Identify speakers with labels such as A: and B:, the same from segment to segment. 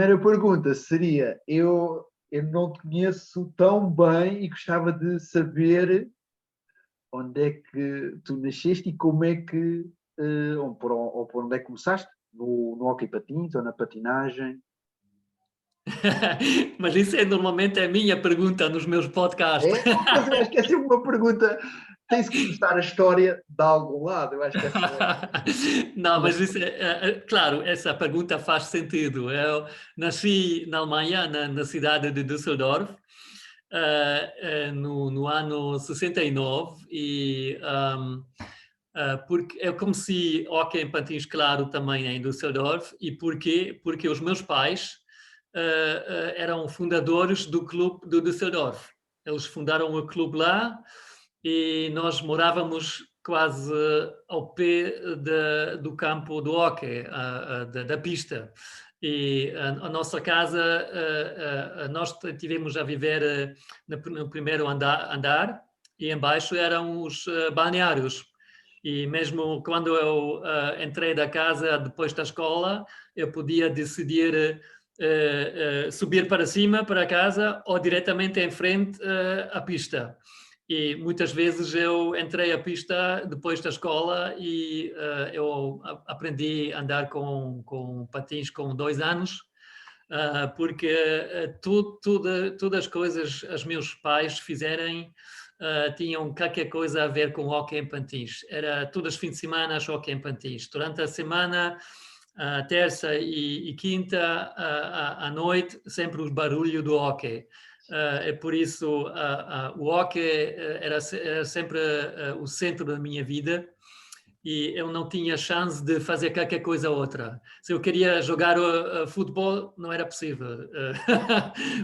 A: primeira pergunta seria, eu não te conheço tão bem e gostava de saber onde é que tu nasceste e como é que, ou por onde é que começaste, no hóquei patins ou na patinagem.
B: Mas isso é normalmente a minha pergunta nos meus podcasts.
A: É? Mas eu acho que é sempre uma pergunta, tem-se que começar a história de algum lado, eu acho que essa
B: Não,
A: é...
B: mas isso claro, essa pergunta faz sentido. Eu nasci na Alemanha, na cidade de Düsseldorf, no ano 69 porque eu comecei hóquei em patins, claro, também em Düsseldorf. E porquê? Porque os meus pais eram fundadores do clube de Düsseldorf. Eles fundaram o clube lá e nós morávamos quase ao pé do campo do hóquei, da pista. E a nossa casa, nós tivemos a viver no primeiro andar, e embaixo eram os balneários. E mesmo quando eu entrei da casa depois da escola, eu podia decidir subir para cima, para casa, ou diretamente em frente à pista. E muitas vezes eu entrei a pista depois da escola e eu aprendi a andar com patins com 2 anos, porque todas as coisas os meus pais fizerem tinham qualquer coisa a ver com hóquei em patins. Era todos os fins de semana hóquei em patins. Durante a semana, terça e quinta, à noite, sempre o barulho do hóquei. É por isso o hóquei era sempre o centro da minha vida, e eu não tinha chance de fazer qualquer coisa outra. Se eu queria jogar futebol, não era possível,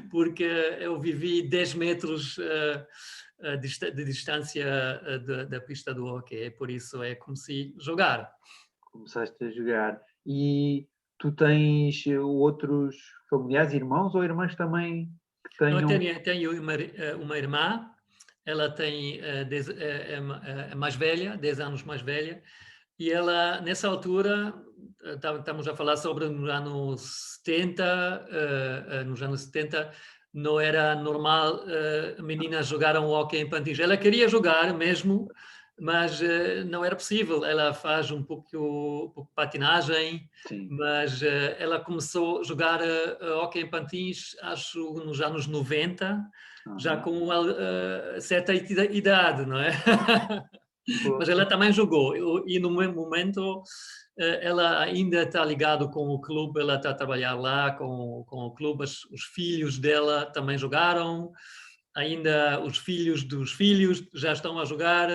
B: porque eu vivi 10 metros de distância da pista do hóquei. Por isso é como se jogar.
A: Começaste a jogar. E tu tens outros familiares, irmãos ou irmãs também que
B: Eu
A: tenham...
B: tenho uma irmã. Ela tem, é mais velha, 10 anos mais velha, e ela, nessa altura, estamos a falar sobre nos anos 70, não era normal meninas jogaram hóquei em patins. Ela queria jogar mesmo, mas não era possível. Ela faz um pouco patinagem,
A: Sim.
B: mas ela começou a jogar hóquei em patins, acho, nos anos 90, já
A: Uhum.
B: com uma certa idade, não é? Mas ela
A: Pois.
B: também jogou, e no mesmo momento ela ainda está ligada com o clube, ela está a trabalhar lá com o clube. Os filhos dela também jogaram, ainda os filhos dos filhos já estão a jogar.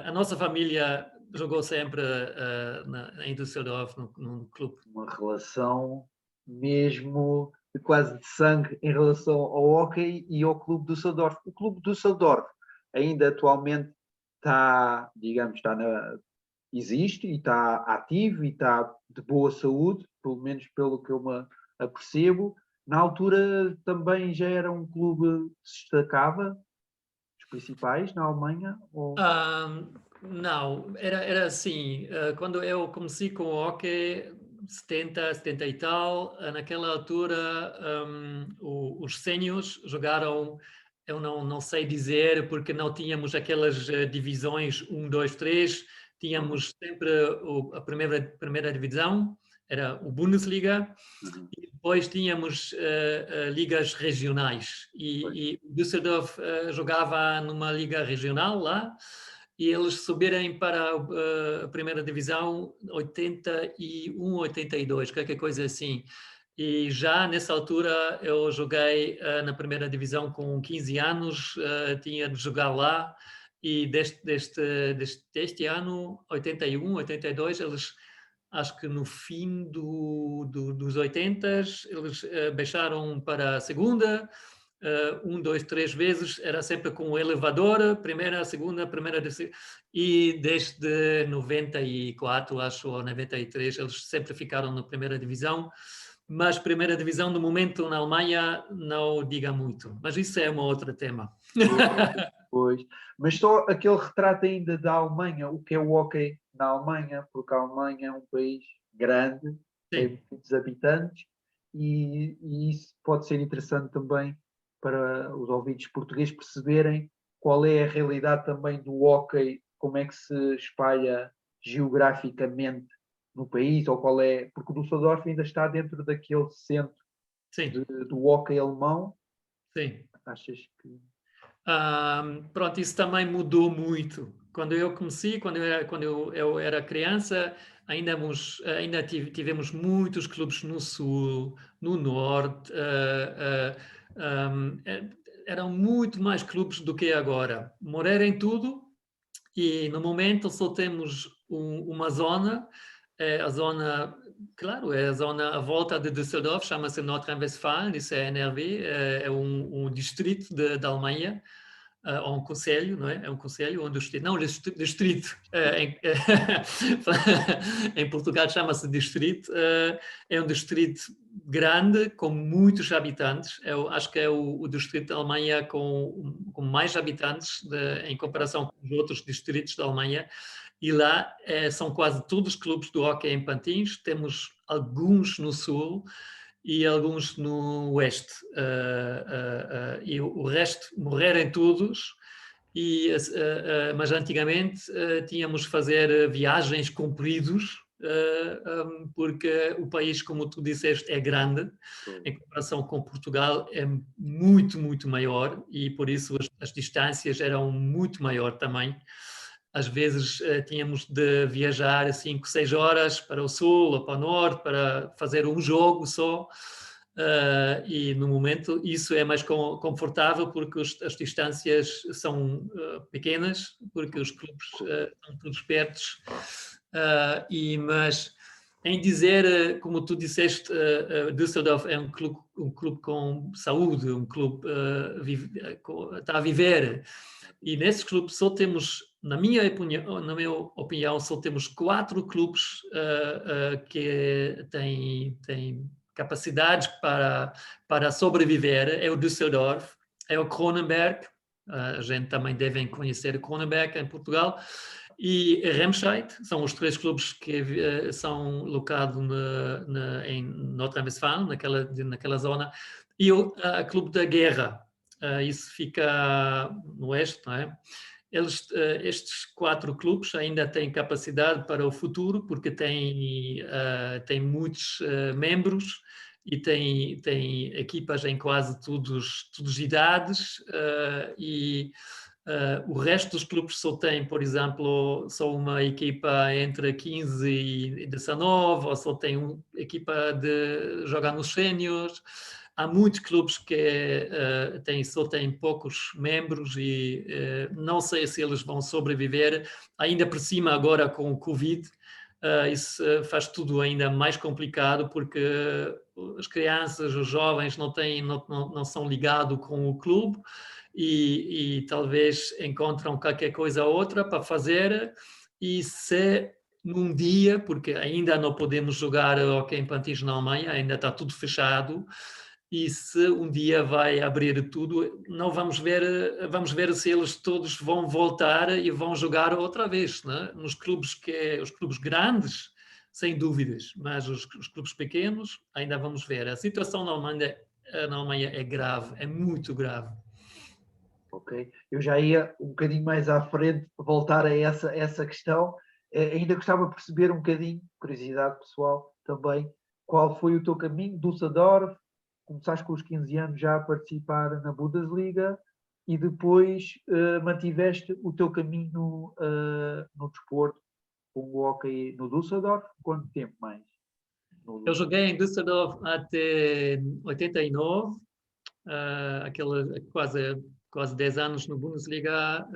B: A nossa família jogou sempre em Düsseldorf, no clube.
A: Uma relação mesmo de quase de sangue em relação ao hóquei e ao Clube do Düsseldorf. O Clube do Düsseldorf ainda atualmente está, digamos, existe e está ativo e está de boa saúde, pelo menos pelo que eu me apercebo. Na altura também já era um clube que se destacava, os principais na Alemanha? Ou...
B: Não, era assim, quando eu comecei com o hóquei, 70 e tal, naquela altura os séniores jogaram, eu não sei dizer, porque não tínhamos aquelas divisões 1, 2, 3, tínhamos sempre a primeira divisão, era o Bundesliga,
A: Uhum.
B: e depois tínhamos ligas regionais,
A: Pois.
B: e o Düsseldorf jogava numa liga regional lá, e eles subirem para a primeira divisão 81, 82, qualquer coisa assim. E já nessa altura eu joguei na primeira divisão com 15 anos, tinha de jogar lá, e deste ano, 81, 82, eles, acho que no fim dos 80, eles baixaram para a segunda, 1, 2, 3 vezes, era sempre com o elevador, primeira, segunda, primeira, e desde 94, acho, ou 93, eles sempre ficaram na primeira divisão. Mas primeira divisão, no momento, na Alemanha, não diga muito. Mas isso é um outro tema.
A: Pois. Mas só aquele retrato ainda da Alemanha, o que é o hóquei na Alemanha, porque a Alemanha é um país grande, tem
B: Sim.
A: muitos habitantes, e isso pode ser interessante também para os ouvintes portugueses perceberem qual é a realidade também do hóquei, como é que se espalha geograficamente no país, ou qual é, porque o Düsseldorf ainda está dentro daquele centro do hóquei alemão.
B: Sim.
A: Achas que...
B: Pronto, isso também mudou muito. Quando eu comecei, quando eu era criança, ainda tivemos muitos clubes no sul, no norte, eram muito mais clubes do que agora. Morar em tudo, e no momento só temos uma zona, a zona, claro, é a zona à volta de Düsseldorf, chama-se Nordrhein-Westfalen, isso é NRW, é um distrito da Alemanha, ou um conselho, não é? É um conselho, ou um distrito. Não, distrito. Em Portugal chama-se distrito. É um distrito grande, com muitos habitantes. Eu acho que é o distrito da Alemanha com mais habitantes em comparação com os outros distritos da Alemanha. E lá são quase todos os clubes do hóquei em patins. Temos alguns no sul e alguns no oeste. E o resto morreram todos, mas antigamente tínhamos que fazer viagens compridas, porque o país, como tu disseste, é grande, em comparação com Portugal, é muito, muito maior, e por isso as distâncias eram muito maior também. Às vezes tínhamos de viajar 5, 6 horas para o sul ou para o norte para fazer um jogo só. E no momento isso é mais confortável porque as distâncias são pequenas, porque os clubes estão todos pertos. Mas em dizer, como tu disseste, Düsseldorf é um clube com saúde, um clube está a viver. E nesse clube só temos, na minha opinião, só temos 4 clubes que têm capacidades para sobreviver. É o Düsseldorf, é o Cronenberg, a gente também deve conhecer o Cronenberg em Portugal, e Remscheid. São os 3 clubes que são locados em Nordrhein-Westfalen, naquela zona, e o Clube da Guerra. Isso fica no oeste, não é? Estes 4 clubes ainda têm capacidade para o futuro, porque têm muitos membros e têm equipas em quase todas as idades, o resto dos clubes só tem, por exemplo, só uma equipa entre 15 e 19, ou só tem uma equipa de jogar nos séniores. Há muitos clubes que só têm poucos membros e não sei se eles vão sobreviver. Ainda por cima, agora com o Covid, isso faz tudo ainda mais complicado, porque as crianças, os jovens não são ligados com o clube e talvez encontram qualquer coisa ou outra para fazer, e se num dia, porque ainda não podemos jogar hóquei em patins na Alemanha, ainda está tudo fechado, e se um dia vai abrir tudo, não vamos ver se eles todos vão voltar e vão jogar outra vez, né? Nos clubes os clubes grandes, sem dúvidas, mas os clubes pequenos ainda vamos ver. A situação na Alemanha é grave, é muito grave.
A: Ok, eu já ia um bocadinho mais à frente voltar a essa questão. Ainda gostava de perceber um bocadinho, curiosidade pessoal também, qual foi o teu caminho? Düsseldorf, começaste com os 15 anos já a participar na Bundesliga e depois mantiveste o teu caminho no desporto, com o hóquei no Düsseldorf. Quanto tempo mais?
B: Eu joguei em Düsseldorf até 89, quase 10 anos no Bundesliga,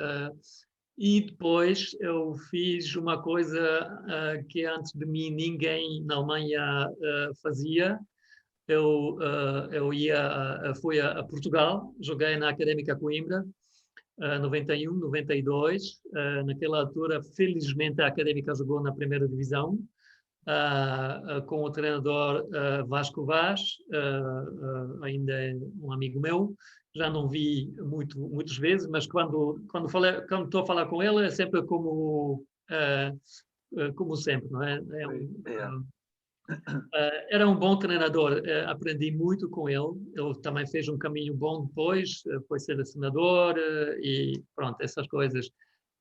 B: e depois eu fiz uma coisa que antes de mim ninguém na Alemanha fazia. Eu fui a Portugal, joguei na Académica Coimbra, 91, 92. Naquela altura, felizmente, a Académica jogou na primeira divisão, com o treinador Vasco Vaz, ainda é um amigo meu. Já não vi muitas vezes, mas quando estou a falar com ele é sempre como sempre, não é? Era um bom treinador, aprendi muito com ele. Ele também fez um caminho bom depois, foi selecionador e pronto, essas coisas.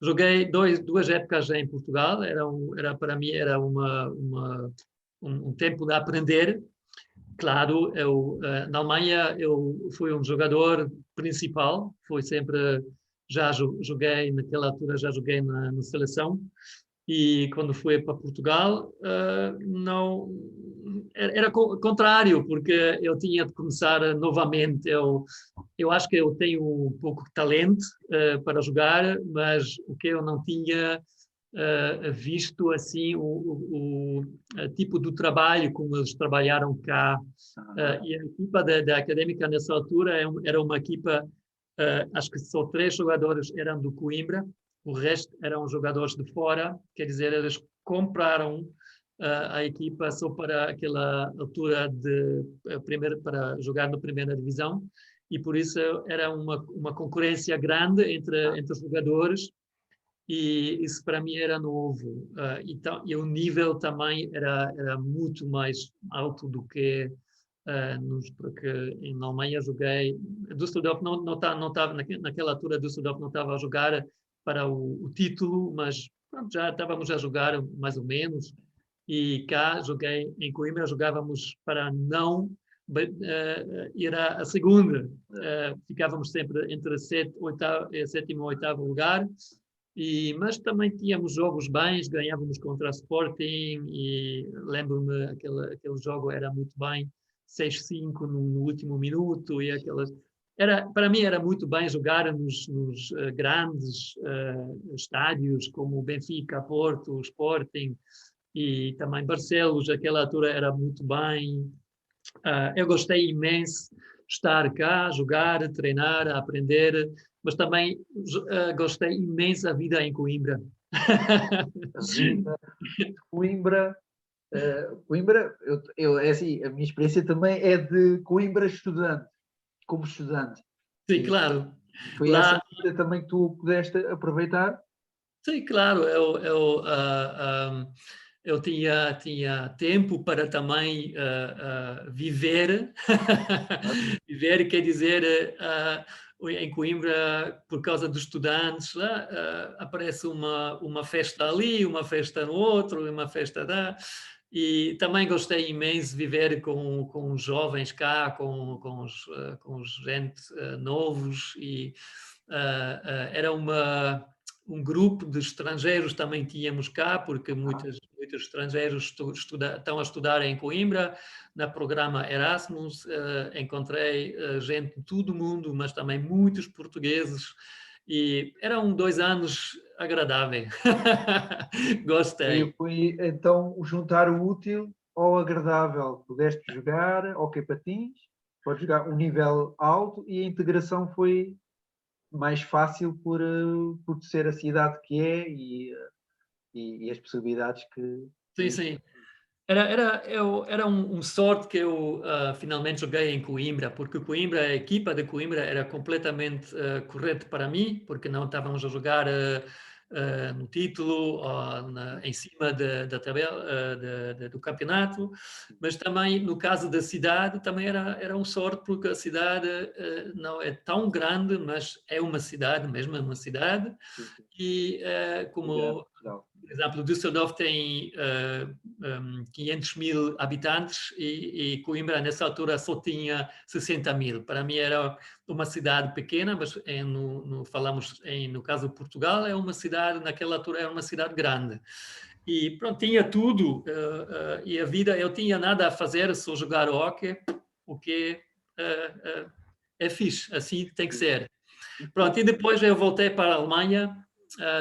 B: Joguei duas épocas em Portugal, para mim era um tempo de aprender. Claro, na Alemanha eu fui um jogador principal, foi sempre, já joguei, naquela altura já joguei na seleção, e quando fui para Portugal, não era contrário, porque eu tinha de começar novamente. Eu acho que eu tenho um pouco de talento para jogar, mas o que eu não tinha visto assim o tipo do trabalho como eles trabalharam cá. E a equipa da Académica nessa altura era uma equipa, acho que só 3 jogadores eram do Coimbra, o resto eram jogadores de fora, quer dizer, eles compraram a equipa só para aquela altura para jogar na primeira divisão, e por isso era uma concorrência grande entre os jogadores, e isso para mim era novo. E o nível também era muito mais alto do que porque em Alemanha joguei. Düsseldorf não estava, naquela altura, Düsseldorf não estava a jogar para o título, mas pronto, já estávamos a jogar mais ou menos. E cá joguei em Coimbra, jogávamos para não ir à segunda. Ficávamos sempre entre sétimo e oitavo lugar. Mas também tínhamos jogos bens, ganhávamos contra a Sporting e lembro-me aquele jogo era muito bem, 6-5 no último minuto e aquelas... Para mim era muito bem jogar nos grandes estádios como o Benfica, Porto, Sporting e também Barcelos, aquela altura era muito bem. Eu gostei imenso de estar cá, jogar, treinar, aprender, mas também gostei imenso da vida em Coimbra.
A: A vida de Coimbra. Coimbra, é assim, a minha experiência também é de Coimbra estudante, como estudante.
B: Sim, claro.
A: Foi
B: Lá,
A: essa vida também que tu pudeste aproveitar?
B: sim, claro. Eu tinha tempo para também viver. Viver quer dizer, em Coimbra, por causa dos estudantes, lá aparece uma festa ali, uma festa no outro, uma festa lá. E também gostei imenso de viver com os jovens cá, com os gente novos. E era um grupo de estrangeiros também tínhamos cá, porque muitos estrangeiros estão a estudar em Coimbra, no programa Erasmus. Encontrei gente de todo o mundo, mas também muitos portugueses, e eram 2 anos agradáveis. Gostei.
A: Foi então juntar o útil ao agradável. Pudeste jogar hockey patins, podes jogar um nível alto e a integração foi mais fácil por ser a cidade que é e as possibilidades que
B: Sim, sim. Era um sorte que eu finalmente joguei em Coimbra, porque a equipa de Coimbra era completamente correta para mim, porque não estávamos a jogar no título ou em cima da tabela do campeonato, mas também no caso da cidade também era um sorte, porque a cidade não é tão grande, mas é uma cidade, mesmo é uma cidade, e como... Por exemplo, Düsseldorf tem 500 mil habitantes e Coimbra, nessa altura, só tinha 60 mil. Para mim era uma cidade pequena, mas falamos no caso de Portugal, é uma cidade, naquela altura, era uma cidade grande. E pronto, tinha tudo. E a vida, eu tinha nada a fazer, só jogar hóquei, o que é fixe, assim tem que ser. Pronto, e depois eu voltei para a Alemanha.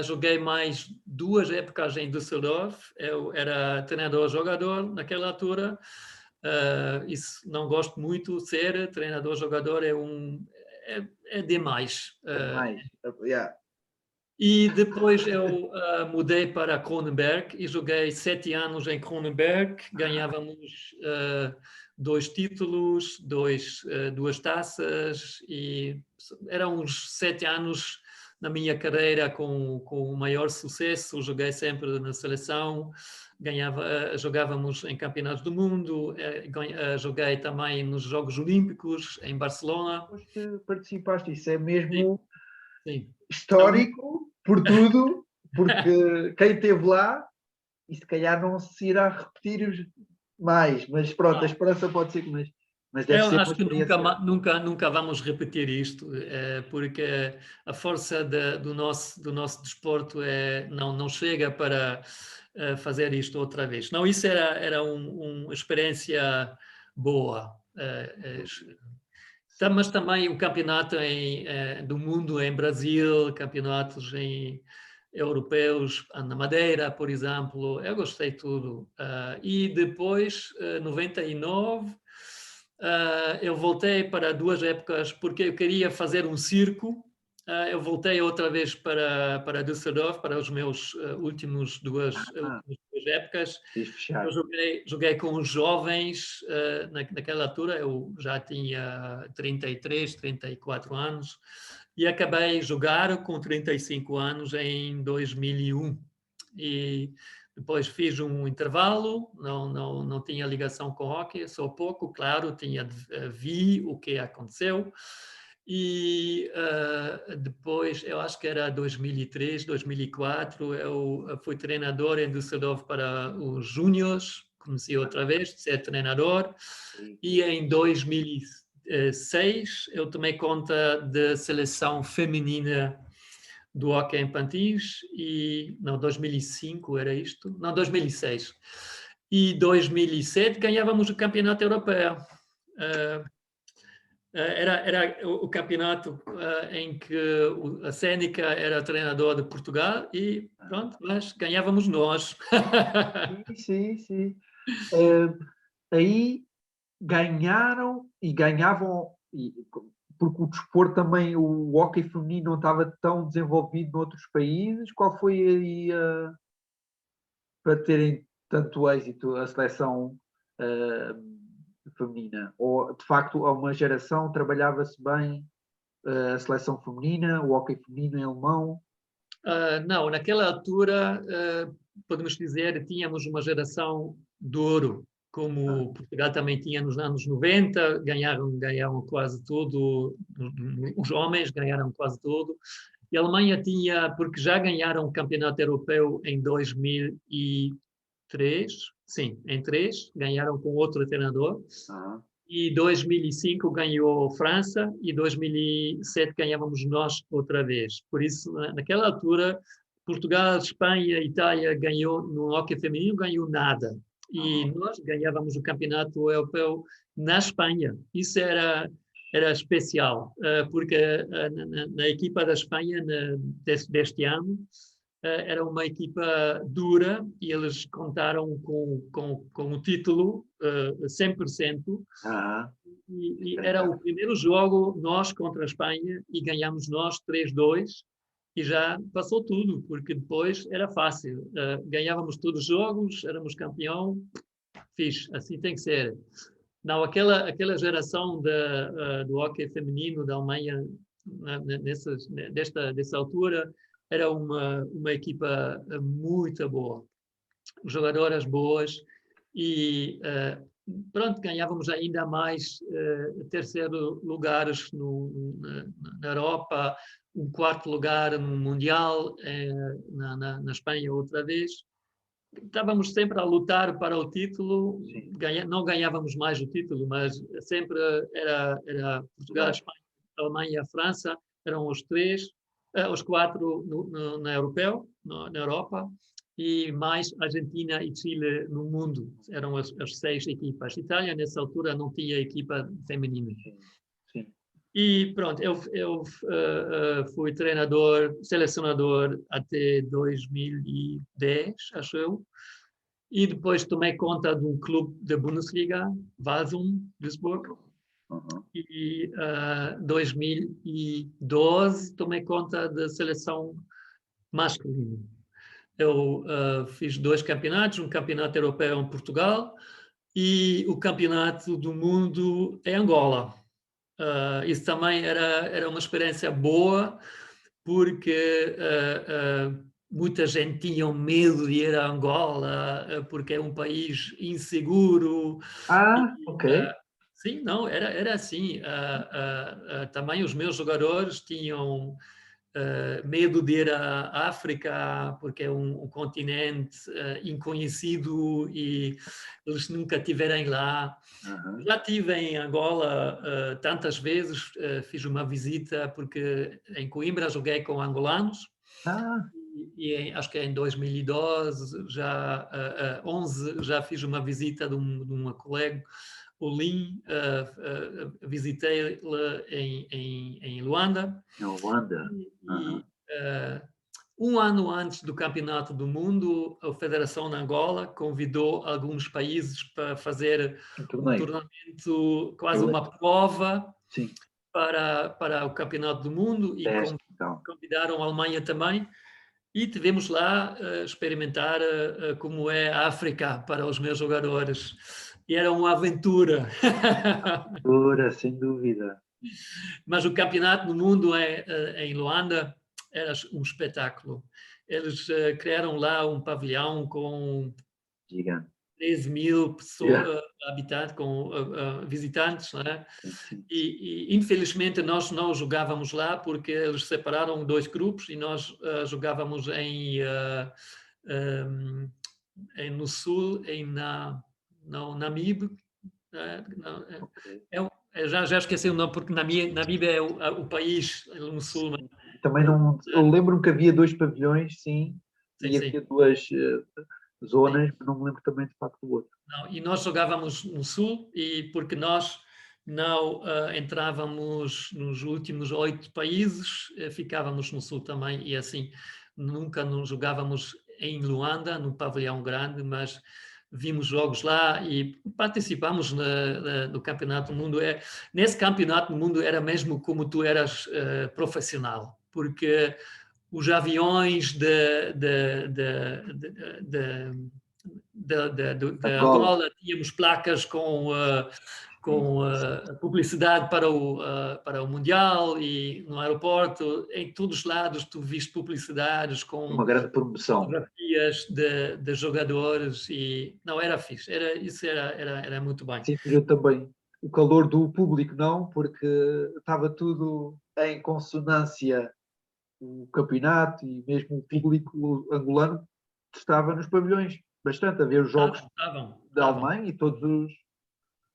B: Joguei mais 2 épocas em Düsseldorf. Eu era treinador-jogador naquela altura. Isso não gosto muito de ser treinador-jogador, é demais.
A: mais. Yeah.
B: E depois eu mudei para Kronenberg e joguei 7 anos em Kronenberg. Ganhávamos 2 títulos, 2 taças, e eram uns 7 anos na minha carreira com o maior sucesso. Joguei sempre na seleção, jogávamos em campeonatos do mundo, joguei também nos Jogos Olímpicos em Barcelona.
A: Participaste, isso é
B: Sim,
A: mesmo
B: sim.
A: histórico por tudo, porque quem esteve lá, e se calhar não se irá repetir mais, mas pronto, a esperança pode ser que mas deve
B: Eu
A: ser uma
B: acho que
A: experiência.
B: nunca vamos repetir isto, porque a força do nosso desporto não chega para fazer isto outra vez. Não, isso era uma experiência boa. Mas também o campeonato do mundo em Brasil, campeonatos europeus na Madeira, por exemplo, eu gostei tudo. E depois, 99, eu voltei para 2 épocas porque eu queria fazer um circo. Eu voltei outra vez para Düsseldorf, para os meus últimas duas épocas.
A: Quis fechar.
B: Eu joguei com os jovens, naquela altura eu já tinha 33, 34 anos, e acabei jogar com 35 anos em 2001. E depois fiz um intervalo, não tinha ligação com o hóquei, só pouco, claro, vi o que aconteceu. E depois, eu acho que era 2003, 2004, eu fui treinador em Düsseldorf para os júniores, comecei outra vez de ser treinador, e em 2006 eu tomei conta da seleção feminina do hóquei em patins, não, 2005 era isto, não, 2006. E 2007 ganhávamos o campeonato europeu. Era o campeonato em que a Sénica era treinador de Portugal e pronto, mas ganhávamos nós.
A: Sim. Aí ganharam e ganhavam, porque o desporto também, o hóquei feminino não estava tão desenvolvido noutros países. Qual foi aí para terem tanto êxito a seleção feminina? Ou de facto, a uma geração trabalhava-se bem a seleção feminina, o hóquei feminino em alemão?
B: Não, naquela altura, podemos dizer, tínhamos uma geração de ouro, como Portugal também tinha nos anos 90, ganharam quase tudo, os homens ganharam quase tudo, e a Alemanha tinha, porque já ganharam o campeonato europeu em 2003, sim, em 3, ganharam com outro treinador, e 2005 ganhou a França e 2007 ganhávamos nós outra vez. Por isso, naquela altura, Portugal, Espanha, Itália ganhou no hóquei feminino, ganhou nada. E nós ganhávamos o campeonato europeu na Espanha. Isso era especial, porque na equipa da Espanha deste ano era uma equipa dura e eles contaram com o título 100%. E era o primeiro jogo nós contra a Espanha e ganhamos nós 3-2 e já passou tudo, porque depois era fácil. Ganhávamos todos os jogos, éramos campeão, fixe, assim tem que ser. Não, aquela geração do hóquei feminino da Alemanha, dessa altura, era uma equipa muito boa, jogadoras boas e pronto, ganhávamos ainda mais terceiro lugares na Europa, um quarto lugar no Mundial, na Espanha outra vez. Estávamos sempre a lutar para o título, não ganhávamos mais o título, mas sempre era Portugal, Espanha, Alemanha, França, eram os 4 na Europa, e mais Argentina e Chile no mundo. Eram as 6 equipas. Itália, nessa altura, não tinha equipa feminina.
A: Sim.
B: E pronto, eu fui treinador, selecionador até 2010, acho eu. E depois tomei conta de um clube da Bundesliga, Wasum, Duisburg. E 2012 tomei conta da seleção masculina. Eu fiz 2 campeonatos, um campeonato europeu em Portugal e o campeonato do mundo em Angola. Isso também era uma experiência boa, porque muita gente tinha medo de ir a Angola, porque é um país inseguro.
A: Ah,
B: E,
A: ok.
B: sim, não, era assim. Também os meus jogadores tinham medo de ir à África, porque é um continente inconhecido e eles nunca estiverem lá.
A: Aham.
B: Já estive em Angola tantas vezes, fiz uma visita, porque em Coimbra joguei com angolanos,
A: Ah,
B: acho que em 2012, já 11, já fiz uma visita de uma colega, o Lin, visitei-la em Luanda,
A: na Holanda.
B: e
A: Aham.
B: um ano antes do Campeonato do Mundo, a Federação de Angola convidou alguns países para fazer
A: Um
B: um
A: torneio.
B: torneio, quase uma
A: Eleito.
B: prova
A: Sim.
B: para o Campeonato do Mundo, e
A: Teste, então.
B: convidaram a Alemanha também. E tivemos lá experimentar como é a África para os meus jogadores. E era uma aventura.
A: Ora, sem dúvida.
B: Mas o campeonato do mundo em Luanda era um espetáculo. Eles criaram lá um pavilhão com
A: Gigante.
B: 13.000
A: Yeah.
B: pessoas, habitantes, com visitantes, né?
A: Sim, sim.
B: E infelizmente nós não jogávamos lá, porque eles separaram dois grupos e nós jogávamos um, no sul, no Namibe.
A: Ok.
B: Já esqueci o nome, porque Namíbia é o país no sul. Mas,
A: Também não. Eu lembro-me que havia dois pavilhões, sim,
B: sim,
A: e
B: sim,
A: havia duas
B: sim.
A: zonas, mas não me lembro também de facto do outro.
B: Não, e nós jogávamos no sul, e porque nós não entrávamos nos últimos 8 países, ficávamos no sul também, e assim nunca não jogávamos em Luanda, no pavilhão grande, mas vimos jogos lá e participamos no Campeonato do Mundo. Nesse Campeonato do Mundo era mesmo como tu eras profissional, porque os aviões de
A: Angola.
B: Angola, tínhamos placas
A: Sim,
B: com publicidade para o Mundial, e no aeroporto, em todos os lados, tu viste publicidades com
A: uma grande promoção.
B: fotografias de jogadores, e não, era fixe, era muito bem.
A: Sim, eu também. O calor do público não, porque estava tudo em consonância, o campeonato e mesmo o público angolano estava nos pavilhões bastante a ver os jogos da
B: Estavam.
A: Alemanha e todos os.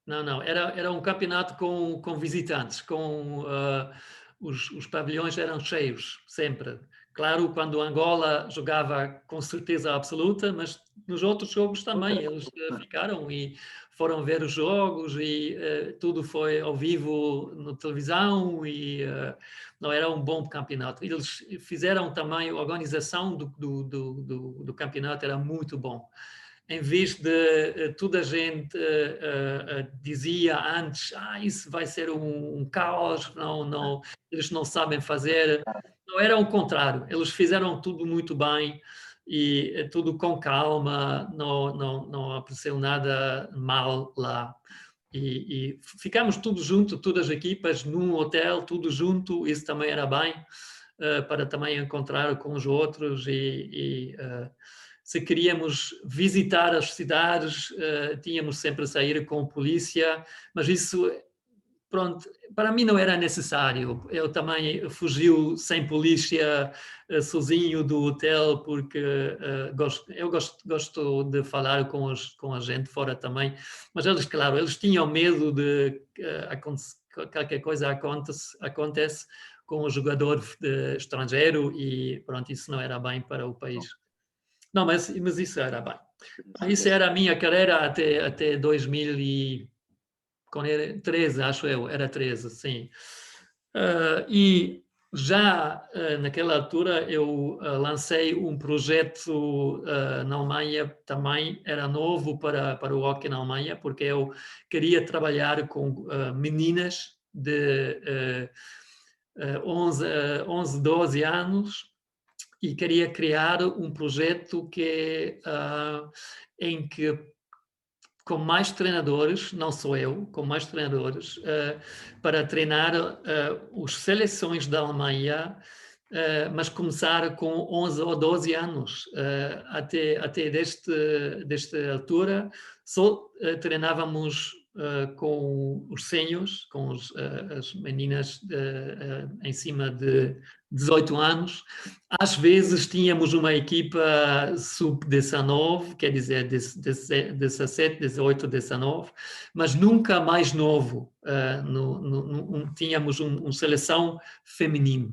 B: Não, não, era um campeonato com visitantes, os pavilhões eram cheios, sempre. Claro, quando Angola jogava com certeza absoluta, mas nos outros jogos também eles ficaram e foram ver os jogos, e tudo foi ao vivo na televisão, e não, era um bom campeonato. Eles fizeram também, a organização do campeonato era muito bom. Em vez de toda a gente dizia antes, isso vai ser um caos, não, eles não sabem fazer. Não, era o contrário, eles fizeram tudo muito bem, e tudo com calma, não apareceu nada mal lá. E ficámos tudo junto, todas as equipas, num hotel, tudo junto, isso também era bem, para também encontrar com os outros, se queríamos visitar as cidades, tínhamos sempre a sair com polícia, mas isso, pronto, para mim não era necessário. Eu também fugiu sem polícia, sozinho do hotel, porque eu gosto de falar com a gente fora também, mas eles, claro, eles tinham medo de qualquer coisa acontece com o jogador estrangeiro, e pronto, isso não era bem para o país. Não, mas isso era bem. Isso era a minha carreira até 2013, acho eu, era 13, sim. E já naquela altura eu lancei um projeto na Alemanha, também era novo para o hockey na Alemanha, porque eu queria trabalhar com meninas de 11, 12 anos, e queria criar um projeto em que, com mais treinadores, não sou eu, com mais treinadores, para treinar os seleções da Alemanha mas começar com 11 ou 12 anos. Até desta altura, só treinávamos com os séniores, com as meninas em cima de 18 anos. Às vezes tínhamos uma equipa sub-19, quer dizer, 17, 18, 19, mas nunca mais novo. Tínhamos uma seleção feminina.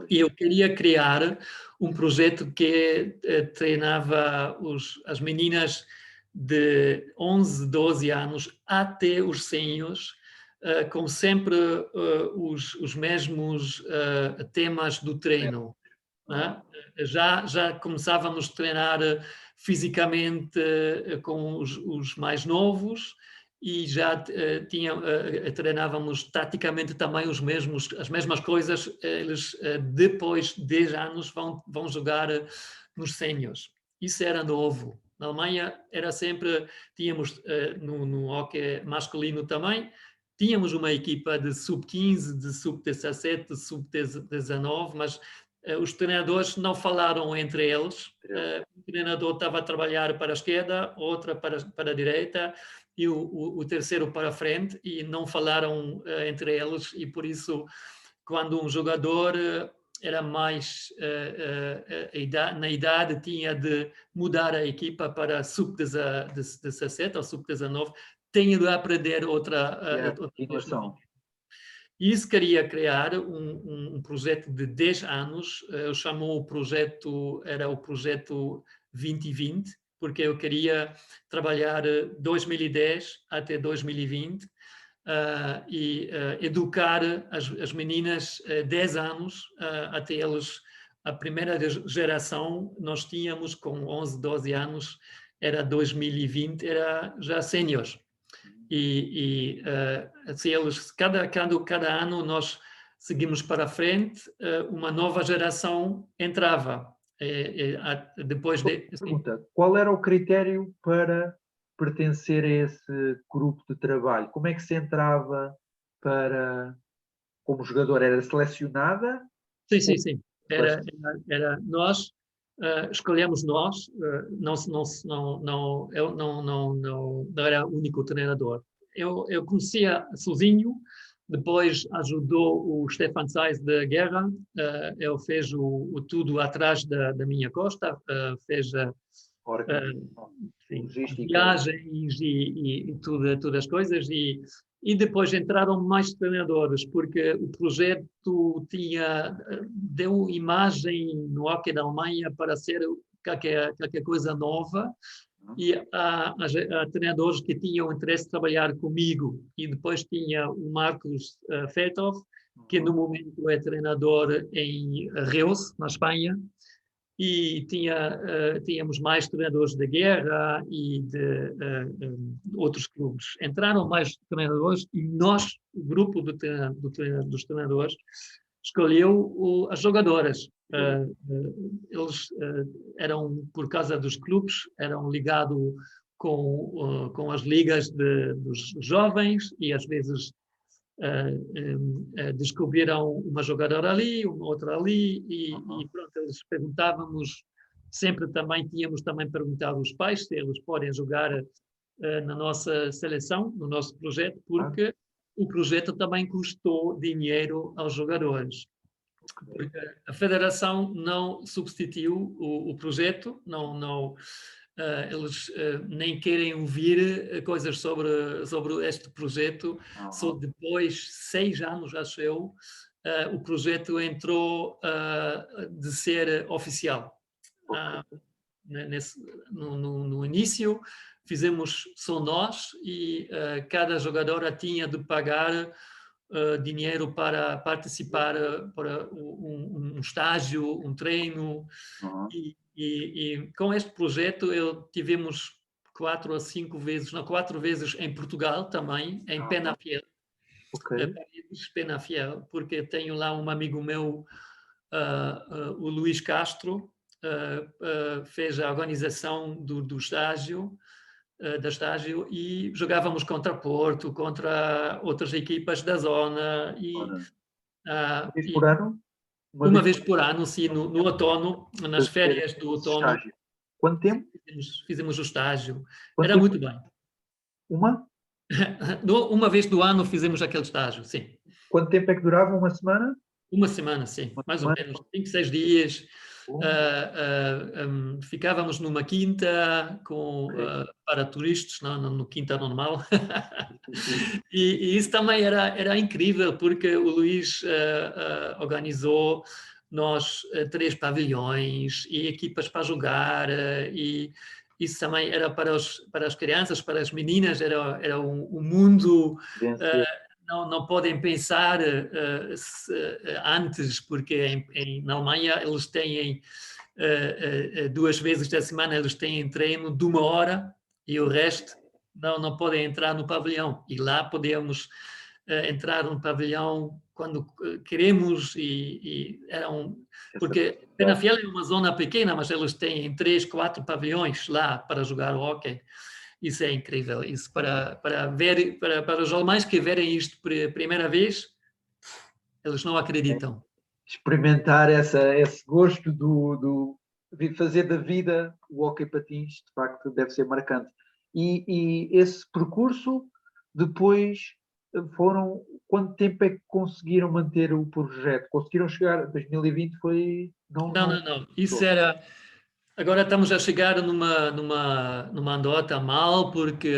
B: E eu queria criar um projeto que treinava as meninas de 11, 12 anos até os séniores, com sempre os mesmos temas do treino. Né? Já começávamos a treinar fisicamente com os mais novos e já treinávamos taticamente também as mesmas coisas. Eles, depois de 10 anos, vão jogar nos séniores. Isso era novo. Na Alemanha era sempre, tínhamos no hóquei masculino também, tínhamos uma equipa de sub-15, de sub-17, de sub-19, mas os treinadores não falaram entre eles. Um treinador estava a trabalhar para a esquerda, outra para a direita e o terceiro para a frente, e não falaram entre eles, e por isso, quando um jogador era mais na idade, tinha de mudar a equipa para sub-17 ou sub-19, tinha de aprender outra
A: situação.
B: E isso queria criar um projeto de 10 anos. Eu chamo o projeto, era o projeto 2020, porque eu queria trabalhar 2010 até 2020 e educar as meninas 10 anos até eles, a primeira geração, nós tínhamos com 11, 12 anos, era 2020, era já séniores. E se eles, cada ano nós seguimos para frente, uma nova geração entrava. Depois
A: Pergunta, qual era o critério para pertencer a esse grupo de trabalho? Como é que se entrava como jogador? Era selecionada?
B: Sim. Era nós, escolhemos nós, eu não era o único treinador. Eu conhecia sozinho, depois ajudou o Stefan Zeiss da Guerra, ele fez o tudo atrás da minha costa, fez viagens e todas as coisas, e depois entraram mais treinadores, porque o projeto deu imagem no hóquei da Alemanha para ser qualquer coisa nova, e há treinadores que tinham interesse de trabalhar comigo, e depois tinha o Marcos Fetov, que no momento é treinador em Reus, na Espanha, e tínhamos mais treinadores da Guerra e de outros clubes. Entraram mais treinadores e nós, o grupo dos treinadores, escolheu as jogadoras. Eles eram, por causa dos clubes, eram ligados com as ligas dos jovens, e às vezes descobriram uma jogadora ali, uma outra ali, e pronto, eles perguntávamos, sempre também tínhamos também perguntado aos pais se eles podem jogar na nossa seleção, no nosso projeto, porque o projeto também custou dinheiro aos jogadores. Porque a federação não substituiu o projeto, eles nem querem ouvir coisas sobre este projeto. Só depois, 6 anos, acho eu, o projeto entrou de ser oficial. No início, fizemos só nós, e cada jogadora tinha de pagar dinheiro para participar para um estágio, um treino. E com este projeto tivemos 4 ou 5 vezes, não, 4 vezes em Portugal também, em Penafiel. Penafiel, porque tenho lá um amigo meu, o Luís Castro, fez a organização do estágio, e jogávamos contra Porto, contra outras equipas da zona.
A: Por ano?
B: Uma vez por ano, sim, no outono, nas
A: fazer
B: férias do
A: esse
B: outono,
A: estágio. Quanto tempo?
B: fizemos o estágio.
A: Quanto
B: Era
A: tempo?
B: muito bem.
A: Uma?
B: Uma vez do ano fizemos aquele estágio, sim.
A: Quanto tempo é que durava? Uma semana?
B: Uma semana, sim,
A: Uma
B: mais ou
A: semana?
B: menos, 5, 6 dias.
A: Bom,
B: Ficávamos numa quinta
A: ok.
B: para turistas, não, no quinta normal.
A: Sim.
B: E isso também era incrível, porque o Luís organizou nós 3 pavilhões e equipas para jogar, e isso também era para as crianças, para as meninas, era um mundo.
A: Vencer.
B: Não podem pensar antes, porque na Alemanha eles têm 2 vezes da semana eles têm treino de 1 hora e o resto não podem entrar no pavilhão. E lá podemos entrar no pavilhão quando queremos e
A: Essa
B: porque
A: possibilidade.
B: Penafiel é uma zona pequena, mas eles têm 3, 4 pavilhões lá para jogar o hóquei. Isso é incrível. Isso para ver, para os alemães que verem isto por primeira vez, eles não acreditam.
A: Experimentar esse gosto de fazer da vida o hóquei patins, de facto, deve ser marcante. E esse percurso, depois foram. Quanto tempo é que conseguiram manter o projeto? Conseguiram chegar? 2020 foi. Não,
B: Não. Isso era. Agora estamos a chegar numa andota mal, porque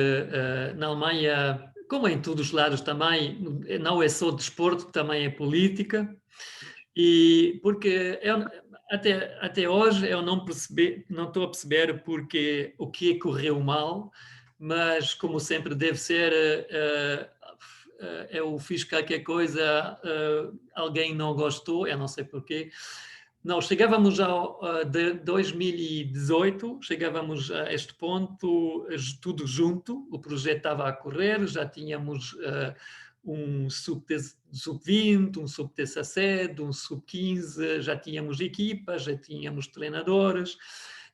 B: na Alemanha, como em todos os lados também, não é só desporto, também é política. E porque até hoje eu não estou a perceber porque o que correu mal, mas como sempre deve ser, eu fiz qualquer coisa, alguém não gostou, eu não sei porquê. Não, chegávamos de 2018, chegávamos a este ponto, tudo junto, o projeto estava a correr, já tínhamos um sub-20, um sub-17, um sub-15, já tínhamos equipas, já tínhamos treinadores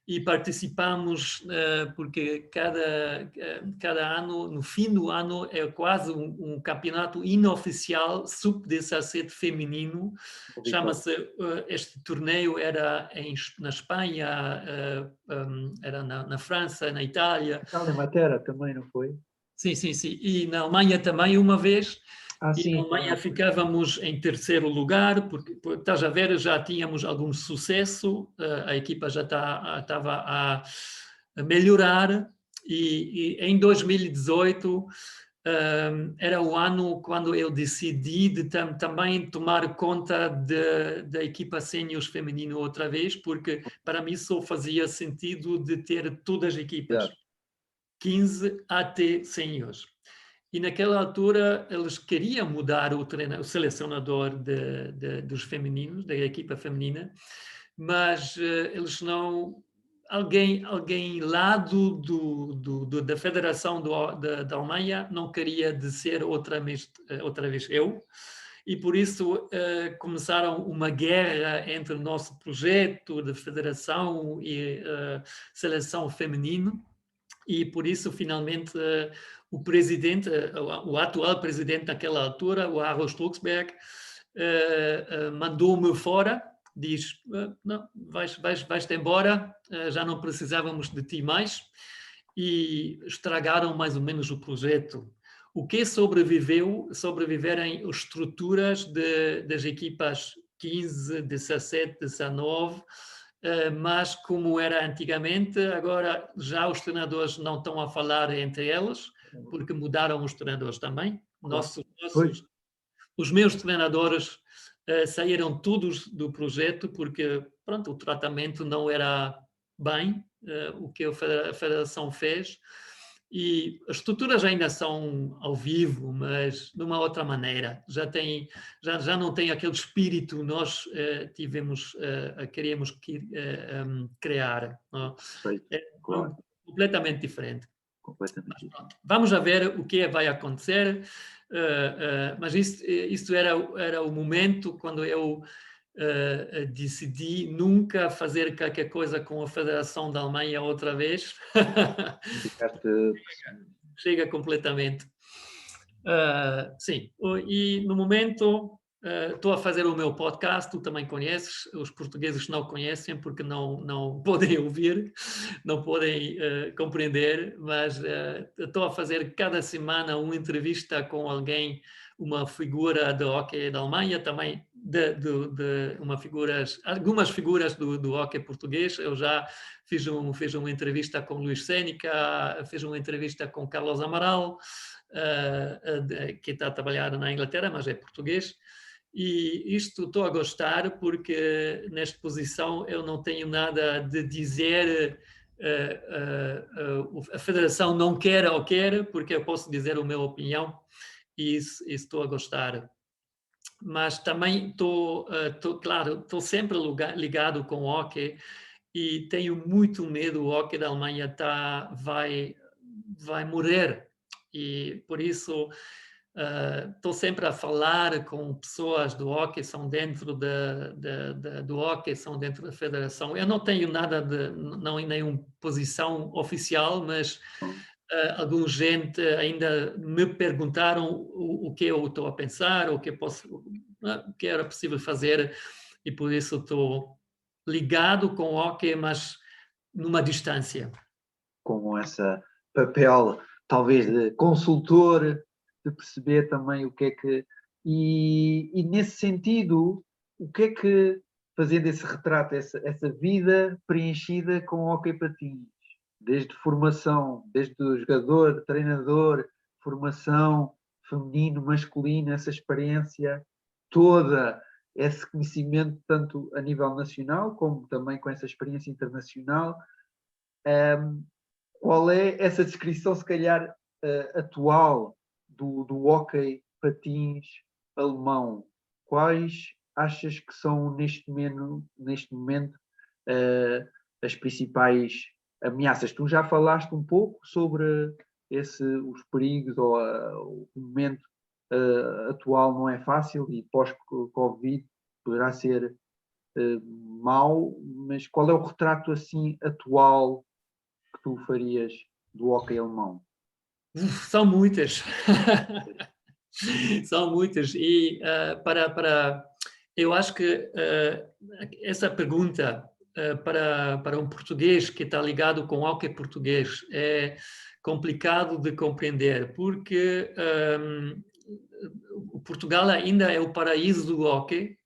B: e participamos porque cada ano, no fim do ano, é quase um campeonato inoficial sub-17 feminino. Chama-se, este torneio era na Espanha, era na França, na Itália.
A: Itália, Matera também, não foi?
B: Sim. E na Alemanha também uma vez.
A: Ah,
B: E na
A: sim,
B: Alemanha ficávamos em terceiro lugar, porque estás a ver, já tínhamos algum sucesso, a equipa já estava a melhorar. E em 2018 era o ano quando eu decidi de também tomar conta da equipa sénior feminino outra vez, porque para mim só fazia sentido de ter todas as equipas,
A: exato.
B: 15 até séniores. E naquela altura eles queriam mudar o selecionador dos femininos, da equipa feminina, mas eles não. Alguém lá da Federação da Alemanha não queria de ser outra vez eu, e por isso começaram uma guerra entre o nosso projeto de federação e seleção feminino, e por isso finalmente o presidente, o atual presidente naquela altura, o Harald Struxberg, mandou-me fora, diz, não, vais-te embora, já não precisávamos de ti mais, e estragaram mais ou menos o projeto. O que sobreviveram as estruturas das equipas 15, 17, 19, mas como era antigamente, agora já os treinadores não estão a falar entre eles, porque mudaram os treinadores também.
A: Claro. Pois,
B: Os meus treinadores saíram todos do projeto porque pronto, o tratamento não era bem o que a federação fez, e as estruturas ainda são ao vivo, mas de uma outra maneira. Já não tem aquele espírito nós queríamos criar. Não?
A: perfeito,
B: É
A: claro,
B: completamente diferente. Mas
A: completamente.
B: pronto, vamos a ver o que vai acontecer, mas isto era o momento quando eu decidi nunca fazer qualquer coisa com a Federação da Alemanha outra vez.
A: Ficaste,
B: Chega completamente. Sim, e no momento estou a fazer o meu podcast, tu também conheces, os portugueses não conhecem porque não podem ouvir, não podem compreender, mas estou a fazer cada semana uma entrevista com alguém, uma figura do hóquei da Alemanha, também algumas figuras do hóquei português. Eu já fiz uma entrevista com Luís Sénica, fiz uma entrevista com Carlos Amaral, que está a trabalhar na Inglaterra, mas é português. E isto estou a gostar porque nesta posição eu não tenho nada de dizer a federação não quer ou quer, porque eu posso dizer a minha opinião e isso estou a gostar. Mas também claro, estou sempre ligado com o hóquei e tenho muito medo o hóquei da Alemanha vai morrer. E por isso estou sempre a falar com pessoas do hóquei, são dentro do hóquei, são dentro da federação. Eu não tenho nada não em nenhuma posição oficial, mas alguma gente ainda me perguntaram o que eu estou a pensar, o que era possível fazer, e por isso estou ligado com o hóquei, mas numa distância.
A: Com esse papel, talvez, de consultor, de perceber também o que é que... E nesse sentido, o que é que, fazendo esse retrato, essa vida preenchida com o hóquei patins, desde formação, desde o jogador, treinador, formação feminino, masculino, essa experiência toda, esse conhecimento tanto a nível nacional como também com essa experiência internacional, qual é essa descrição, se calhar, atual do hóquei patins alemão? Quais achas que são, neste momento, as principais ameaças? Tu já falaste um pouco sobre os perigos, ou o momento atual não é fácil e pós-Covid poderá ser mau, mas qual é o retrato assim atual que tu farias do hóquei alemão?
B: São muitas. São muitas. E eu acho que essa pergunta para um português que está ligado com o hóquei português é complicado de compreender, porque o Portugal ainda é o paraíso do hóquei,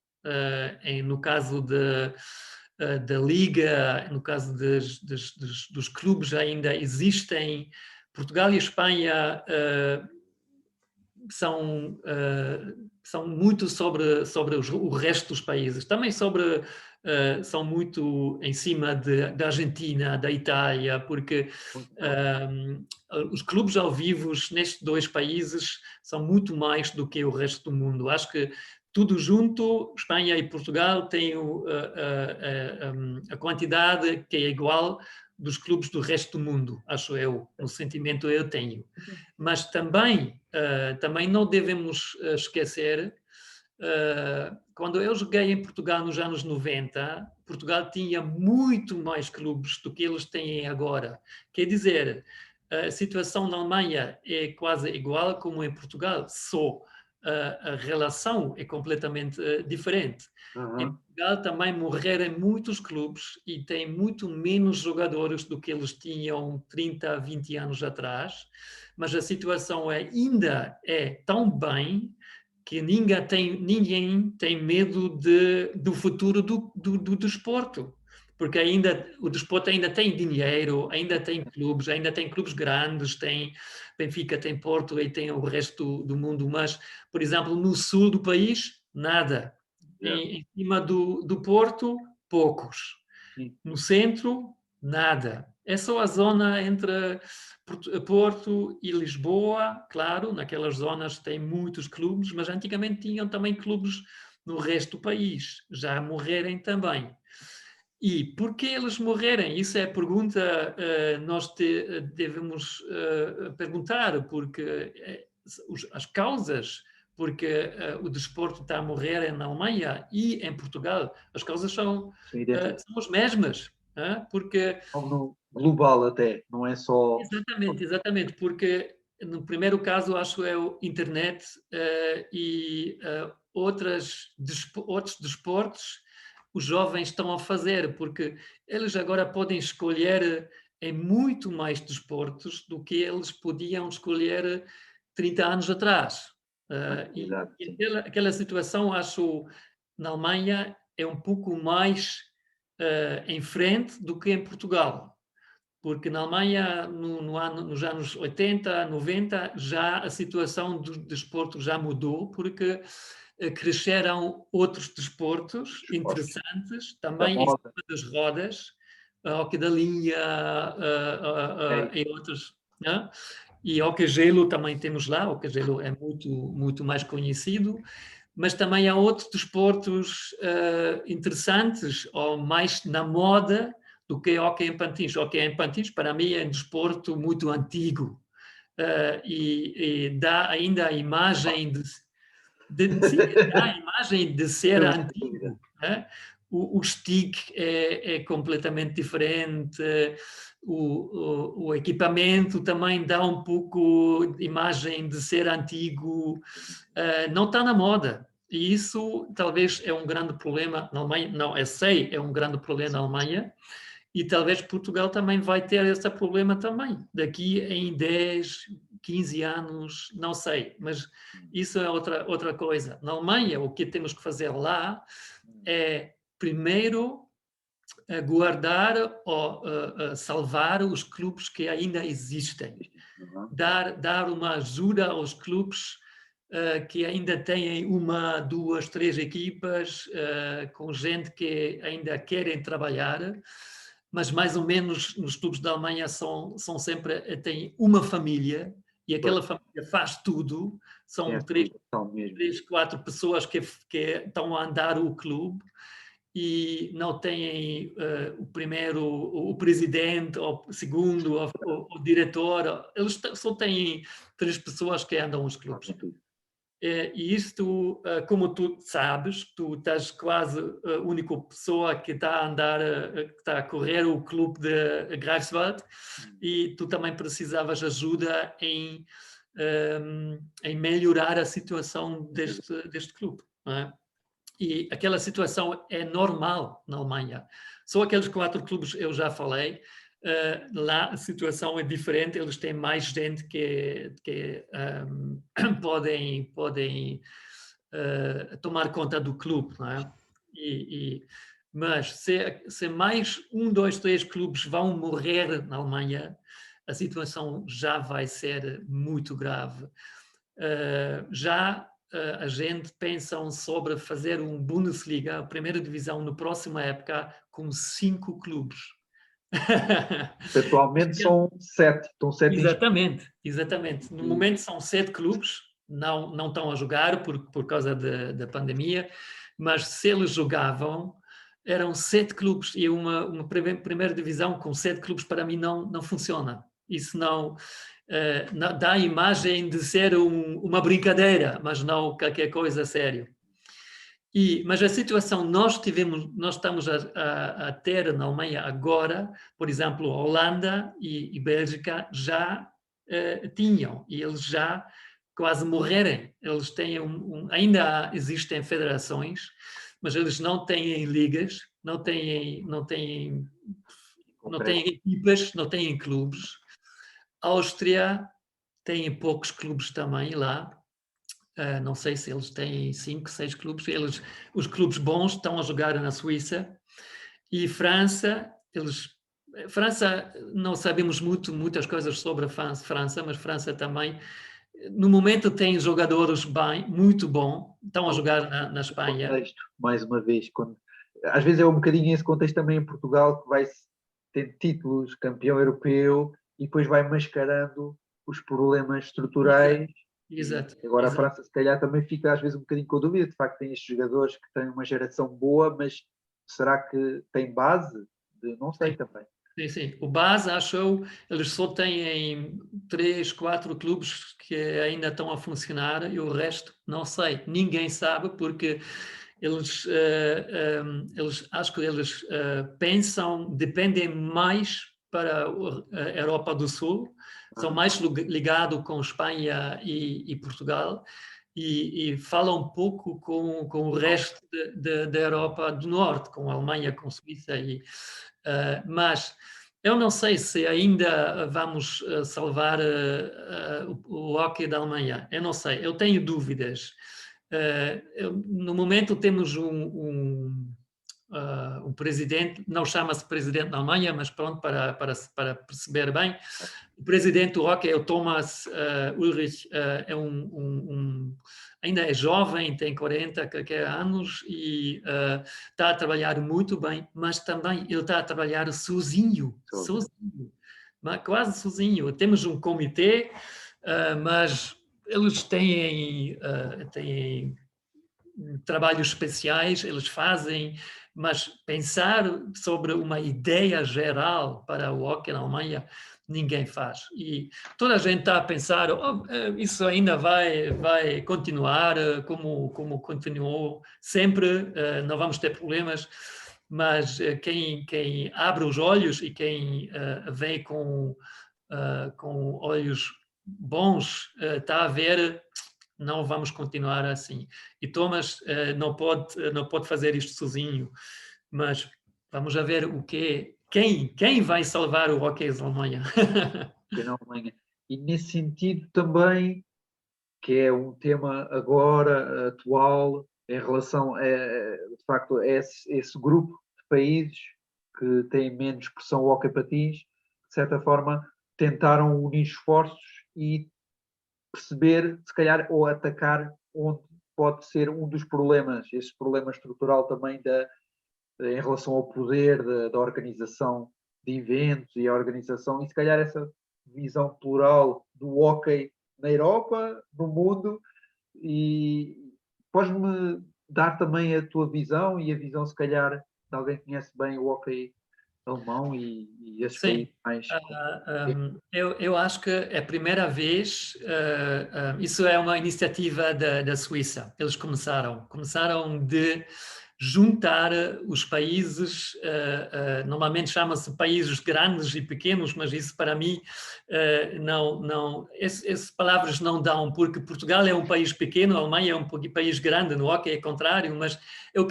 B: no caso da liga, no caso dos clubes ainda existem. Portugal e Espanha são muito sobre o resto dos países, também são muito em cima da Argentina, da Itália, porque os clubes ao vivo nestes dois países são muito mais do que o resto do mundo. Acho que tudo junto, Espanha e Portugal, têm a quantidade que é igual dos clubes do resto do mundo, acho eu, no sentimento eu tenho. Mas também não devemos esquecer, quando eu joguei em Portugal nos anos 90, Portugal tinha muito mais clubes do que eles têm agora. Quer dizer, a situação na Alemanha é quase igual como em Portugal, só a relação é completamente diferente. Em Portugal também morreram muitos clubes e tem muito menos jogadores do que eles tinham 30, 20 anos atrás, mas a situação ainda é tão bem que ninguém tem medo do futuro do desporto, porque o desporto ainda tem dinheiro, ainda tem clubes grandes, tem Benfica, tem Porto e tem o resto do mundo, mas, por exemplo, no sul do país, nada. Em cima do Porto, poucos. No centro, nada. É só a zona entre Porto e Lisboa, claro, naquelas zonas tem muitos clubes, mas antigamente tinham também clubes no resto do país, já morrerem também. E por que eles morrerem? Isso é a pergunta que nós devemos perguntar, porque as causas porque o desporto está a morrer na Alemanha e em Portugal, as causas são as mesmas, porque...
A: Global até, não é só...
B: Exatamente, porque no primeiro caso, acho eu, internet e outros desportos os jovens estão a fazer, porque eles agora podem escolher em muito mais desportos do que eles podiam escolher 30 anos atrás. E
A: Exato, sim.
B: aquela situação, acho, na Alemanha é um pouco mais em frente do que em Portugal. Porque na Alemanha, nos anos 80, 90, já a situação do desporto já mudou, porque cresceram outros desportos interessantes,
A: Da
B: também em
A: moda.
B: cima das rodas, hóquei da linha
A: Ok.
B: e outros. Né? E hóquei gelo também temos lá, hóquei gelo é muito, muito mais conhecido, mas também há outros desportos interessantes, ou mais na moda, do que hóquei em patins. Hóquei em patins, para mim, é um desporto muito antigo e dá ainda a imagem sim, dá a imagem de ser
A: Temos dúvida.
B: antigo. Né? O stick é completamente diferente, o equipamento também dá um pouco de imagem de ser antigo, não está na moda. E isso talvez é um grande problema na Alemanha. Não, eu sei, é um grande problema na Alemanha. E talvez Portugal também vai ter esse problema também. Daqui em 10, 15 anos, não sei. Mas isso é outra coisa. Na Alemanha, o que temos que fazer lá é, primeiro, guardar ou salvar os clubes que ainda existem.
A: Uhum.
B: Dar uma ajuda aos clubes que ainda têm uma, duas, três equipas com gente que ainda querem trabalhar, mas mais ou menos nos clubes da Alemanha são sempre, têm uma família e aquela família faz tudo,
A: Tem
B: são
A: essa
B: três,
A: ligação mesmo.
B: quatro pessoas que estão a andar o clube e não têm o primeiro, o presidente, ou o segundo, o diretor, eles só têm três pessoas que andam os clubes.
A: Fazem tudo.
B: E isto, como tu sabes, tu estás quase a única pessoa que está a andar, que está a correr o clube de Greifswald e tu também precisavas ajuda em melhorar a situação deste clube. Não é? E aquela situação é normal na Alemanha. Só aqueles 4 clubes eu já falei, lá a situação é diferente, eles têm mais gente que podem tomar conta do clube, não é? Mas se mais 1, 2, 3 clubes vão morrer na Alemanha, a situação já vai ser muito grave. Já a gente pensa sobre fazer um Bundesliga, a primeira divisão, na próxima época, com 5 clubes.
A: Atualmente são 7. Estão 7
B: Exatamente. No momento são 7 clubes, não estão a jogar por causa da pandemia, mas se eles jogavam, eram 7 clubes e uma primeira divisão com 7 clubes para mim não funciona. Isso não dá a imagem de ser uma brincadeira, mas não qualquer coisa sério. Mas a situação nós estamos a ter na Alemanha agora, por exemplo, a Holanda e Bélgica já tinham, e eles já quase morrerem. Eles têm ainda existem federações, mas eles não têm ligas, não têm equipas, não têm clubes. A Áustria tem poucos clubes também lá. Não sei se eles têm 5, 6 clubes. Os clubes bons estão a jogar na Suíça. E França, não sabemos muitas coisas sobre a França, mas França também, no momento, tem jogadores muito bons. Estão a jogar na Espanha.
A: Contexto, mais uma vez, às vezes é um bocadinho esse contexto também em Portugal, que vai ter títulos, campeão europeu, e depois vai mascarando os problemas estruturais.
B: Exato.
A: Agora a França se calhar também fica às vezes um bocadinho com a dúvida, de facto tem estes jogadores que têm uma geração boa, mas será que tem base? Não sei também.
B: Sim. O base, acho, eles só têm 3, 4 clubes que ainda estão a funcionar e o resto não sei. Ninguém sabe porque acho que eles dependem mais para a Europa do Sul, são mais ligados com Espanha e Portugal, e falam um pouco com o resto da Europa do Norte, com a Alemanha, com a Suíça. Mas eu não sei se ainda vamos salvar o hóquei da Alemanha. Eu não sei, eu tenho dúvidas. No momento temos um presidente, não chama-se presidente da Alemanha, mas pronto, para perceber bem, o presidente do hóquei é o Thomas Ulrich, ainda é jovem, tem 40 anos e está a trabalhar muito bem, mas também ele está a trabalhar sozinho, quase sozinho. Temos um comitê, mas eles têm trabalhos especiais, eles fazem, mas pensar sobre uma ideia geral para o hóquei na Alemanha, ninguém faz. E toda a gente está a pensar, isso ainda vai continuar como continuou sempre, não vamos ter problemas, mas quem abre os olhos e quem vem com olhos bons está a ver, não vamos continuar assim. E Thomas não pode fazer isto sozinho, mas vamos a ver quem vai salvar o hóquei da Alemanha.
A: Na Alemanha. E nesse sentido também, que é um tema agora atual, em relação de facto, a esse grupo de países que têm menos pressão ao hóquei patins, de certa forma, tentaram unir esforços e perceber, se calhar, ou atacar onde pode ser um dos problemas, esse problema estrutural também em relação ao poder da organização de eventos e a organização, e se calhar essa visão plural do hóquei na Europa, no mundo, e podes-me dar também a tua visão e a visão, se calhar, de alguém que conhece bem o hóquei alemão e esses países mais...
B: Eu acho que é a primeira vez, isso é uma iniciativa da Suíça. Eles começaram de juntar os países, normalmente chama-se países grandes e pequenos, mas isso para mim essas palavras não dão, porque Portugal é um país pequeno, a Alemanha é um país grande, no hóquei é contrário, mas eu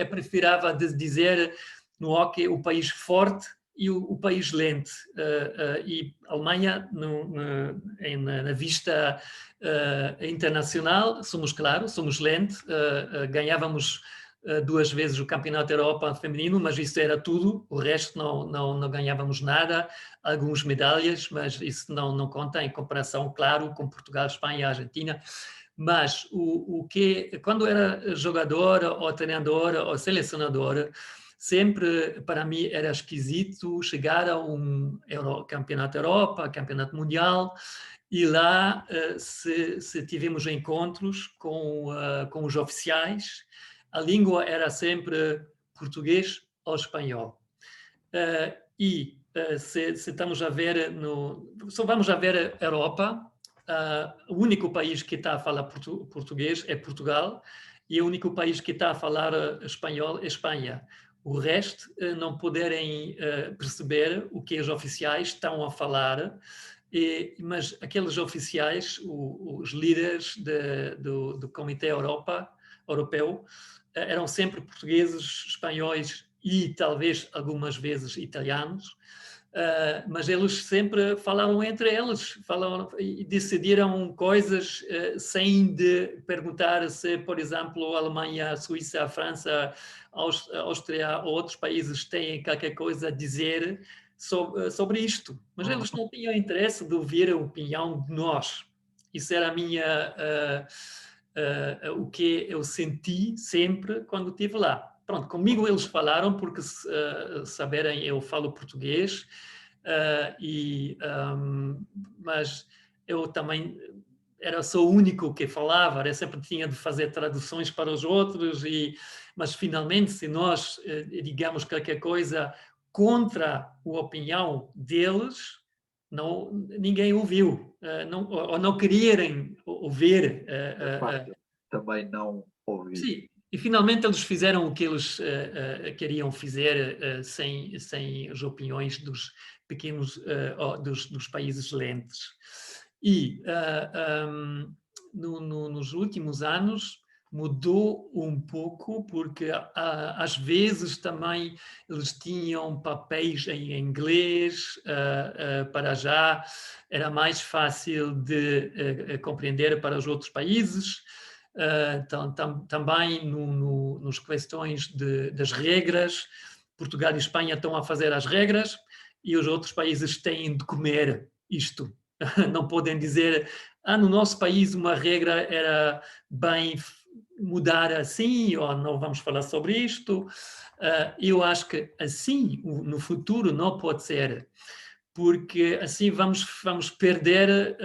B: preferava dizer no hóquei o país forte e o país lento. E a Alemanha, na vista internacional, somos lento, ganhávamos 2 vezes o Campeonato da Europa feminino, mas isso era tudo, o resto não ganhávamos nada, algumas medalhas, mas isso não conta em comparação, claro, com Portugal, Espanha e Argentina. Mas quando era jogadora ou treinadora ou selecionadora, sempre para mim era esquisito chegar a um campeonato da Europa, campeonato mundial, e lá se tivemos encontros com os oficiais, a língua era sempre português ou espanhol. Se estamos a ver só vamos a ver a Europa, o único país que está a falar português é Portugal e o único país que está a falar espanhol é Espanha. O resto não poderem perceber o que os oficiais estão a falar, mas aqueles oficiais, os líderes do Comitê Europeu, eram sempre portugueses, espanhóis e talvez algumas vezes italianos, mas eles sempre falavam entre eles, e decidiram coisas sem de perguntar se, por exemplo, a Alemanha, a Suíça, a França, a Áustria ou outros países têm qualquer coisa a dizer sobre isto. Mas eles não tinham interesse de ouvir a opinião de nós. Isso era o que eu senti sempre quando estive lá. Pronto, comigo eles falaram porque saberem eu falo português, mas eu também sou o único que falava, eu sempre tinha de fazer traduções para os outros, mas finalmente se nós digamos qualquer coisa contra a opinião deles, ninguém ouviu, ou não queriam ouvir.
A: Também não ouvi.
B: Sim, E finalmente eles fizeram o que eles queriam fazer sem as opiniões dos pequenos, dos países lentes. E nos últimos anos mudou um pouco, porque às vezes também eles tinham papéis em inglês, para já era mais fácil de compreender para os outros países. Também nos questões das regras, Portugal e Espanha estão a fazer as regras e os outros países têm de comer isto. Não podem dizer, no nosso país uma regra era bem mudar assim, ou não vamos falar sobre isto. Eu acho que assim, no futuro, não pode ser, porque assim vamos perder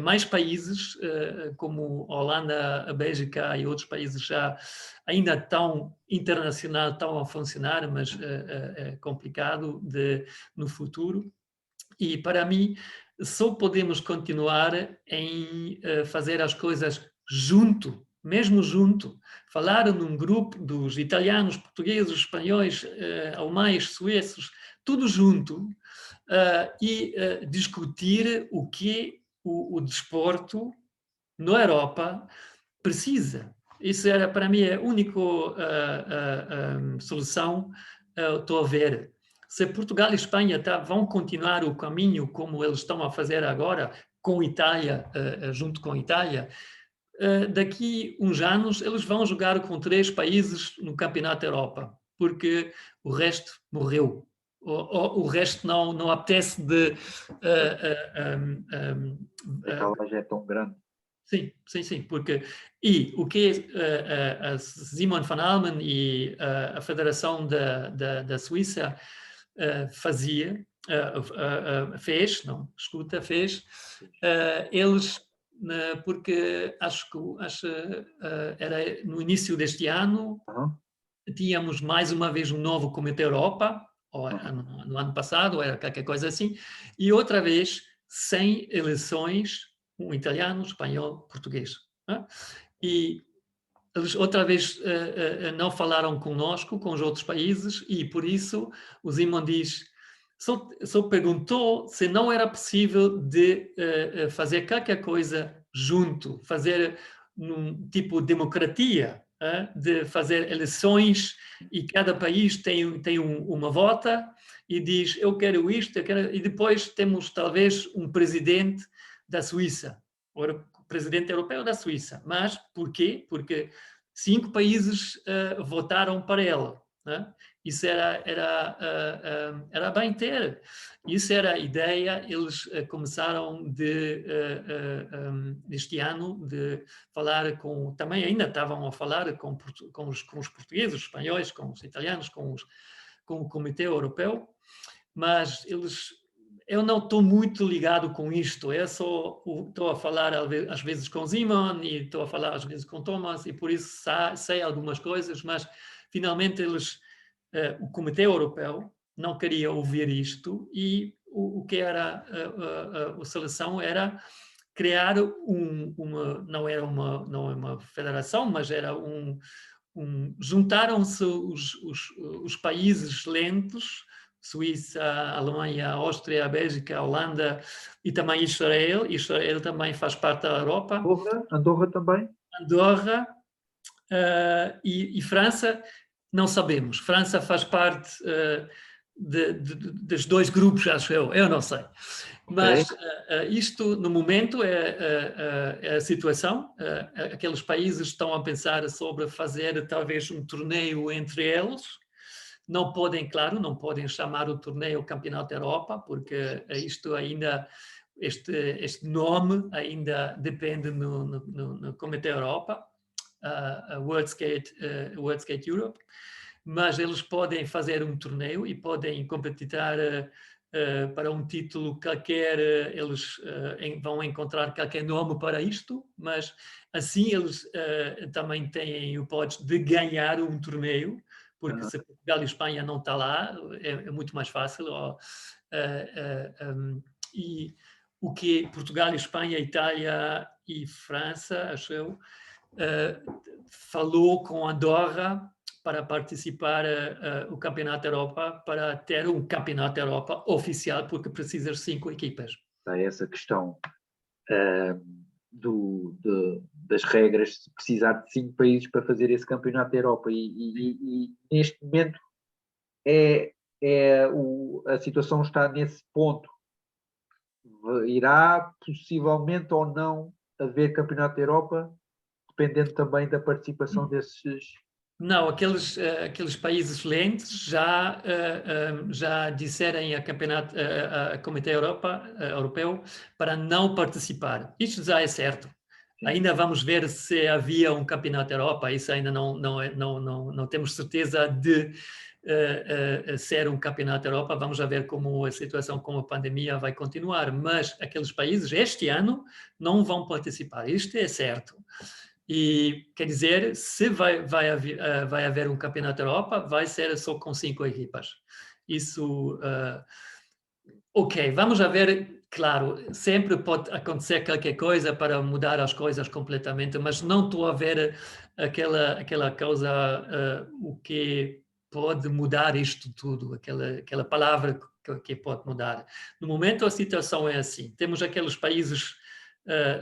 B: mais países, como a Holanda, a Bélgica e outros países já ainda estão internacional, estão a funcionar, mas é complicado no futuro. E para mim, só podemos continuar em fazer as coisas junto, mesmo junto. Falar num grupo dos italianos, portugueses, espanhóis, alemães, suíços, tudo junto, e discutir o que o desporto na Europa precisa. Isso era, para mim, a única solução estou a ver. Se Portugal e Espanha vão continuar o caminho como eles estão a fazer agora, com Itália, junto com Itália, daqui uns anos eles vão jogar com 3 países no Campeonato da Europa, porque o resto morreu. O resto não apetece de...
A: A calagem é tão grande.
B: Sim, sim, sim, porque o que a Simon van Almen e a Federação da Suíça fez, eles, porque acho era no início deste ano, tínhamos mais uma vez um novo Comitê Europa, ou no ano passado, era qualquer coisa assim, e outra vez sem eleições, um italiano, espanhol, português. E eles outra vez não falaram conosco, com os outros países, e por isso o Simon diz, só perguntou se não era possível de fazer qualquer coisa junto, fazer num tipo de democracia, de fazer eleições e cada país tem uma vota e diz eu quero isto, e depois temos talvez um presidente da Suíça, ou presidente europeu da Suíça. Mas por quê? Porque 5 países votaram para ela. Isso era bem ter. Isso era a ideia. Eles começaram este ano de falar também ainda estavam a falar com os portugueses, os espanhóis, com os italianos, com o Comitê Europeu, mas eu não estou muito ligado com isto, eu só estou a falar às vezes com Simon e estou a falar às vezes com Thomas e por isso sei algumas coisas, mas finalmente o Comitê Europeu não queria ouvir isto e o que era a solução era criar não é uma federação, mas era juntaram-se os países lentos, Suíça, Alemanha, Áustria, Bélgica, Holanda e também Israel. Israel também faz parte da Europa.
A: Andorra também?
B: Andorra e França, não sabemos. França faz parte dos 2 grupos, acho eu não sei. Mas isto, no momento, é a situação. Aqueles países estão a pensar sobre fazer talvez um torneio entre eles. Não podem chamar o torneio Campeonato da Europa, porque isto ainda, este nome ainda depende no Comitê Europa, a World Skate Europe, mas eles podem fazer um torneio e podem competir para um título qualquer, eles vão encontrar qualquer nome para isto, mas assim eles também têm a hipótese de ganhar um torneio, porque se Portugal e Espanha não está lá, é muito mais fácil. E o que Portugal, Espanha, Itália e França, acho eu, falou com Andorra para participar o Campeonato da Europa, para ter um Campeonato da Europa oficial, porque precisa de 5 equipas.
A: Essa questão das regras, de precisar de 5 países para fazer esse Campeonato da Europa. E neste momento a situação está nesse ponto. Irá possivelmente ou não haver Campeonato da Europa, dependendo também da participação desses...
B: Não, aqueles países lentes já disseram a Comitê Europeu para não participar. Isto já é certo. Sim. Ainda vamos ver se havia um Campeonato da Europa, isso ainda não temos certeza de ser um Campeonato da Europa. Vamos ver como a situação com a pandemia vai continuar, mas aqueles países este ano não vão participar, isto é certo. E quer dizer, se vai haver um Campeonato da Europa, vai ser só com 5 equipas. Isso, ok, vamos ver, claro, sempre pode acontecer qualquer coisa para mudar as coisas completamente, mas não estou a ver aquela coisa, o que pode mudar isto tudo, aquela palavra que pode mudar. No momento a situação é assim, temos aqueles países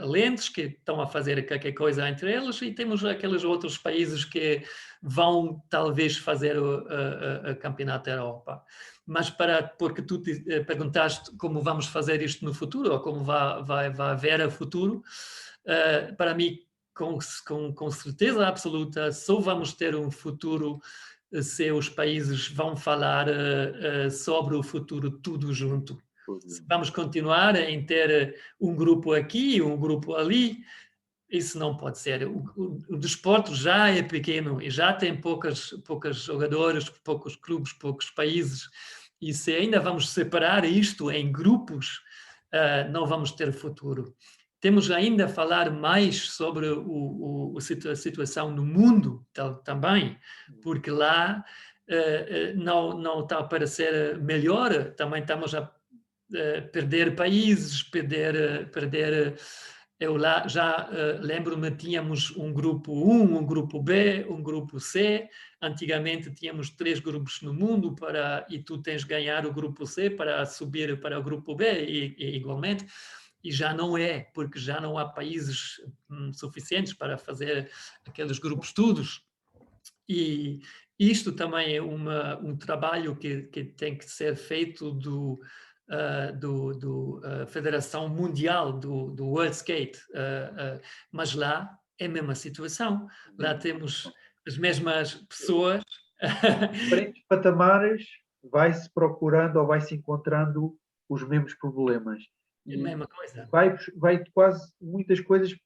B: lentos que estão a fazer qualquer coisa entre eles e temos aqueles outros países que vão talvez fazer o Campeonato da Europa. Mas porque tu perguntaste como vamos fazer isto no futuro ou como vai haver a futuro, para mim, com certeza absoluta, só vamos ter um futuro se os países vão falar sobre o futuro tudo junto. Vamos continuar em ter um grupo aqui, um grupo ali, isso não pode ser. O desporto já é pequeno e já tem poucos jogadores, poucos clubes, poucos países, e se ainda vamos separar isto em grupos, não vamos ter futuro. Temos ainda a falar mais sobre a situação no mundo também, porque lá não está a parecer melhor, também estamos a perder países, eu lá já lembro-me, tínhamos um grupo 1, um grupo B, um grupo C. Antigamente tínhamos 3 grupos no mundo e tu tens de ganhar o grupo C para subir para o grupo B e igualmente. E já não é, porque já não há países suficientes para fazer aqueles grupos todos. E isto também é um trabalho que tem que ser feito Federação Mundial do World Skate, mas lá é a mesma situação. Lá temos as mesmas pessoas.
A: Diferentes patamares, vai-se procurando ou vai-se encontrando os mesmos problemas.
B: É a mesma coisa.
A: Vai quase muitas coisas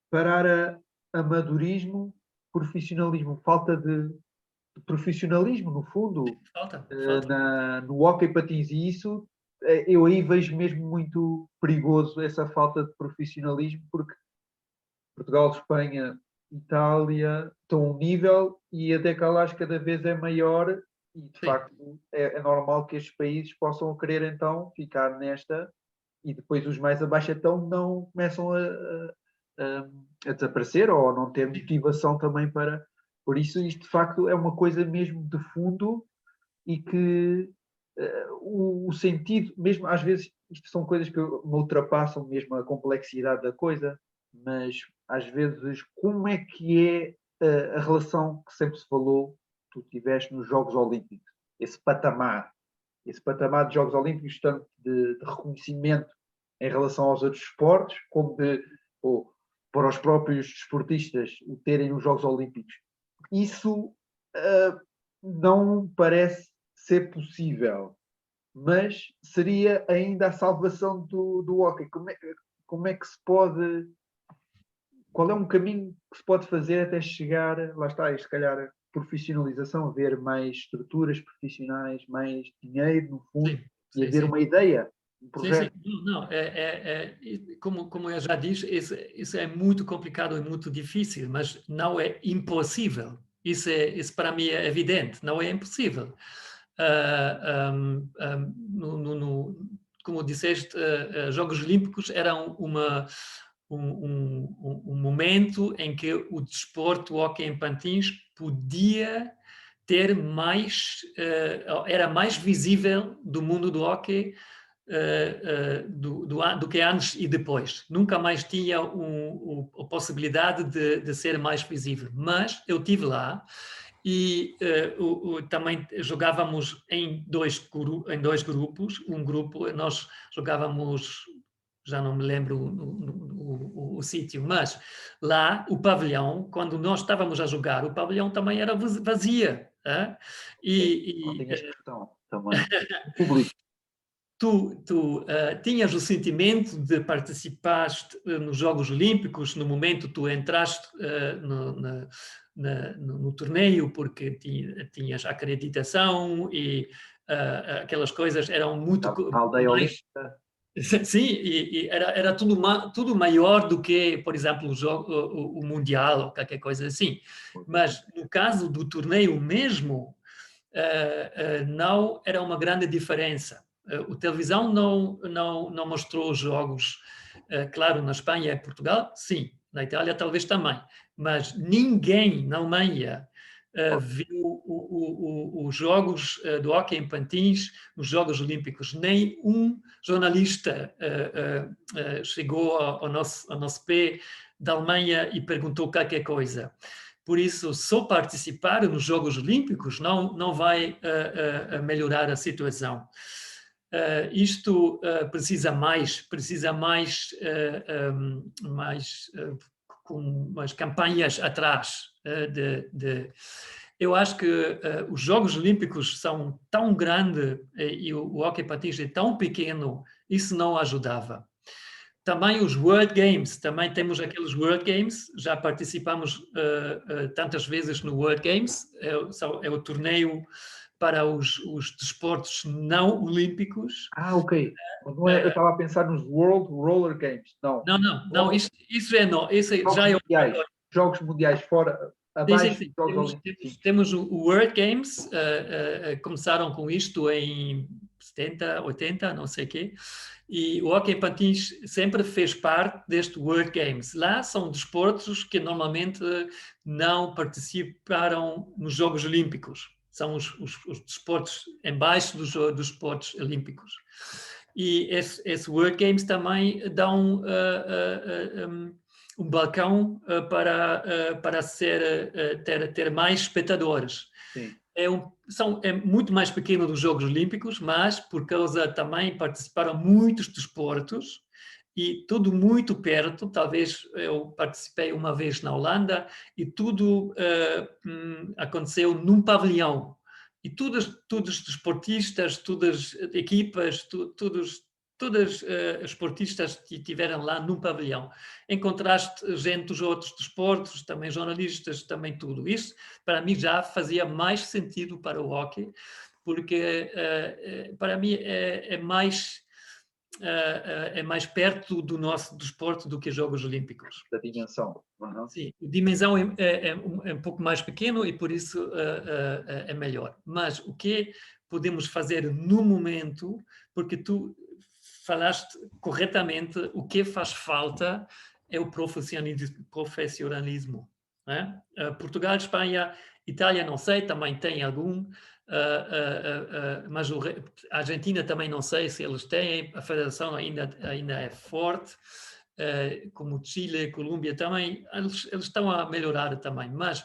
A: parar a amadorismo, profissionalismo, falta de profissionalismo, no fundo,
B: falta.
A: No hóquei patins, e isso eu aí vejo mesmo muito perigoso, essa falta de profissionalismo, porque Portugal, Espanha, Itália estão a um nível e a decalagem cada vez é maior e, de facto, é normal que estes países possam querer, então, ficar nesta e depois os mais abaixo, então, não começam a desaparecer ou não ter motivação também para... Por isso, isto, de facto, é uma coisa mesmo de fundo e que o sentido, mesmo às vezes, isto são coisas que me ultrapassam mesmo a complexidade da coisa, mas às vezes como é que é a relação que sempre se falou, tu tiveste nos Jogos Olímpicos, esse patamar de Jogos Olímpicos, tanto de reconhecimento em relação aos outros esportes, como para os próprios desportistas o terem nos Jogos Olímpicos. Isso não parece ser possível, mas seria ainda a salvação do hóquei. Como é que se pode... Qual é um caminho que se pode fazer até chegar, lá está, se calhar, profissionalização, haver mais estruturas profissionais, mais dinheiro, no fundo, e haver uma ideia, um projeto?
B: Sim. Não, como eu já disse, isso é muito complicado e muito difícil, mas não é impossível. Isso para mim é evidente, não é impossível. Como disseste, Jogos Olímpicos eram um momento em que o desporto, o hóquei em patins, podia ter mais, era mais visível do mundo do hóquei do que antes e depois. Nunca mais tinha a possibilidade de ser mais visível. Mas eu estive lá e também jogávamos em dois grupos. Um grupo, nós jogávamos, já não me lembro o sítio, mas lá o pavilhão, quando nós estávamos a jogar, o pavilhão também era vazia.
A: Não tinhas questão também. O público.
B: Tu tinhas o sentimento de participar nos Jogos Olímpicos no momento que tu entraste no torneio, porque tinhas acreditação e aquelas coisas eram muito
A: A aldeia
B: mais.
A: olímpica.
B: Sim, e era tudo maior do que, por exemplo, o Mundial ou qualquer coisa assim. Mas no caso do torneio mesmo, não era uma grande diferença. A televisão não mostrou os jogos, claro, na Espanha e Portugal, sim, na Itália talvez também, mas ninguém na Alemanha viu os jogos do hóquei em patins, os Jogos Olímpicos. Nem um jornalista chegou ao nosso pé da Alemanha e perguntou qualquer coisa. Por isso, só participar nos Jogos Olímpicos não vai melhorar a situação. Isto precisa mais com umas campanhas atrás. Eu acho que os Jogos Olímpicos são tão grandes e o hóquei patins é tão pequeno, isso não ajudava. Também os World Games, também temos aqueles World Games, já participamos tantas vezes no World Games, é o torneio para os desportos não olímpicos.
A: Ok. Não é, eu estava a pensar nos World Roller Games. Não.
B: Não, isso é não, isso já é outra coisa.
A: Jogos mundiais fora, abaixo dos Jogos Olímpicos.
B: Temos o World Games, começaram com isto em 70, 80, não sei o quê, e o hóquei em patins sempre fez parte deste World Games. Lá são desportos que normalmente não participaram nos Jogos Olímpicos. São os desportos embaixo dos desportos olímpicos. E esse World Games também dão um balcão para ter mais espectadores.
A: Sim.
B: É muito mais pequeno dos Jogos Olímpicos, mas por causa também participaram muitos desportos e tudo muito perto. Talvez eu participei uma vez na Holanda e tudo aconteceu num pavilhão. E todos os desportistas, todas as equipas, todos esportistas que estiveram lá num pavilhão. Encontraste gente dos outros desportos, também jornalistas, também tudo. Isso, para mim, já fazia mais sentido para o hóquei, porque para mim é mais perto do nosso desporto do que os Jogos Olímpicos.
A: Da dimensão. Uhum.
B: Sim, a dimensão é um pouco mais pequeno e por isso é melhor. Mas o que podemos fazer no momento, porque tu falaste corretamente, o que faz falta é o profissionalismo. Né? Portugal, Espanha, Itália, não sei, também tem algum, mas a Argentina também não sei se eles têm, a federação ainda é forte, como Chile, Colômbia também, eles estão a melhorar também, mas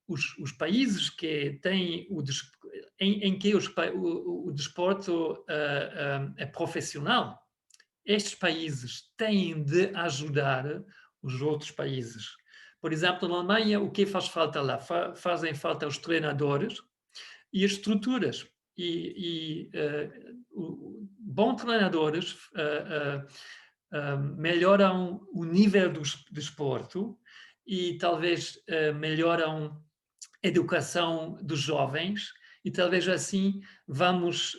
B: os países que têm em que o desporto é profissional, estes países têm de ajudar os outros países. Por exemplo, na Alemanha, o que faz falta lá? Fazem falta os treinadores e as estruturas. Bons treinadores melhoram o nível do desporto e talvez melhoram a educação dos jovens e talvez assim vamos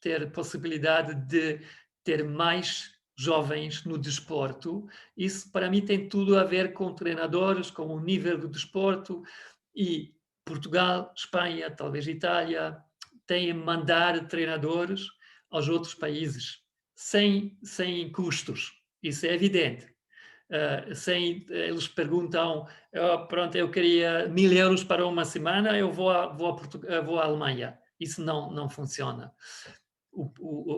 B: ter possibilidade de ter mais jovens no desporto. Isso para mim tem tudo a ver com treinadores, com o nível do desporto e Portugal, Espanha, talvez Itália, têm de mandar treinadores aos outros países sem custos. Isso é evidente. Eles perguntam, pronto, eu queria 1000 euros para uma semana, eu vou à Alemanha. Isso não funciona.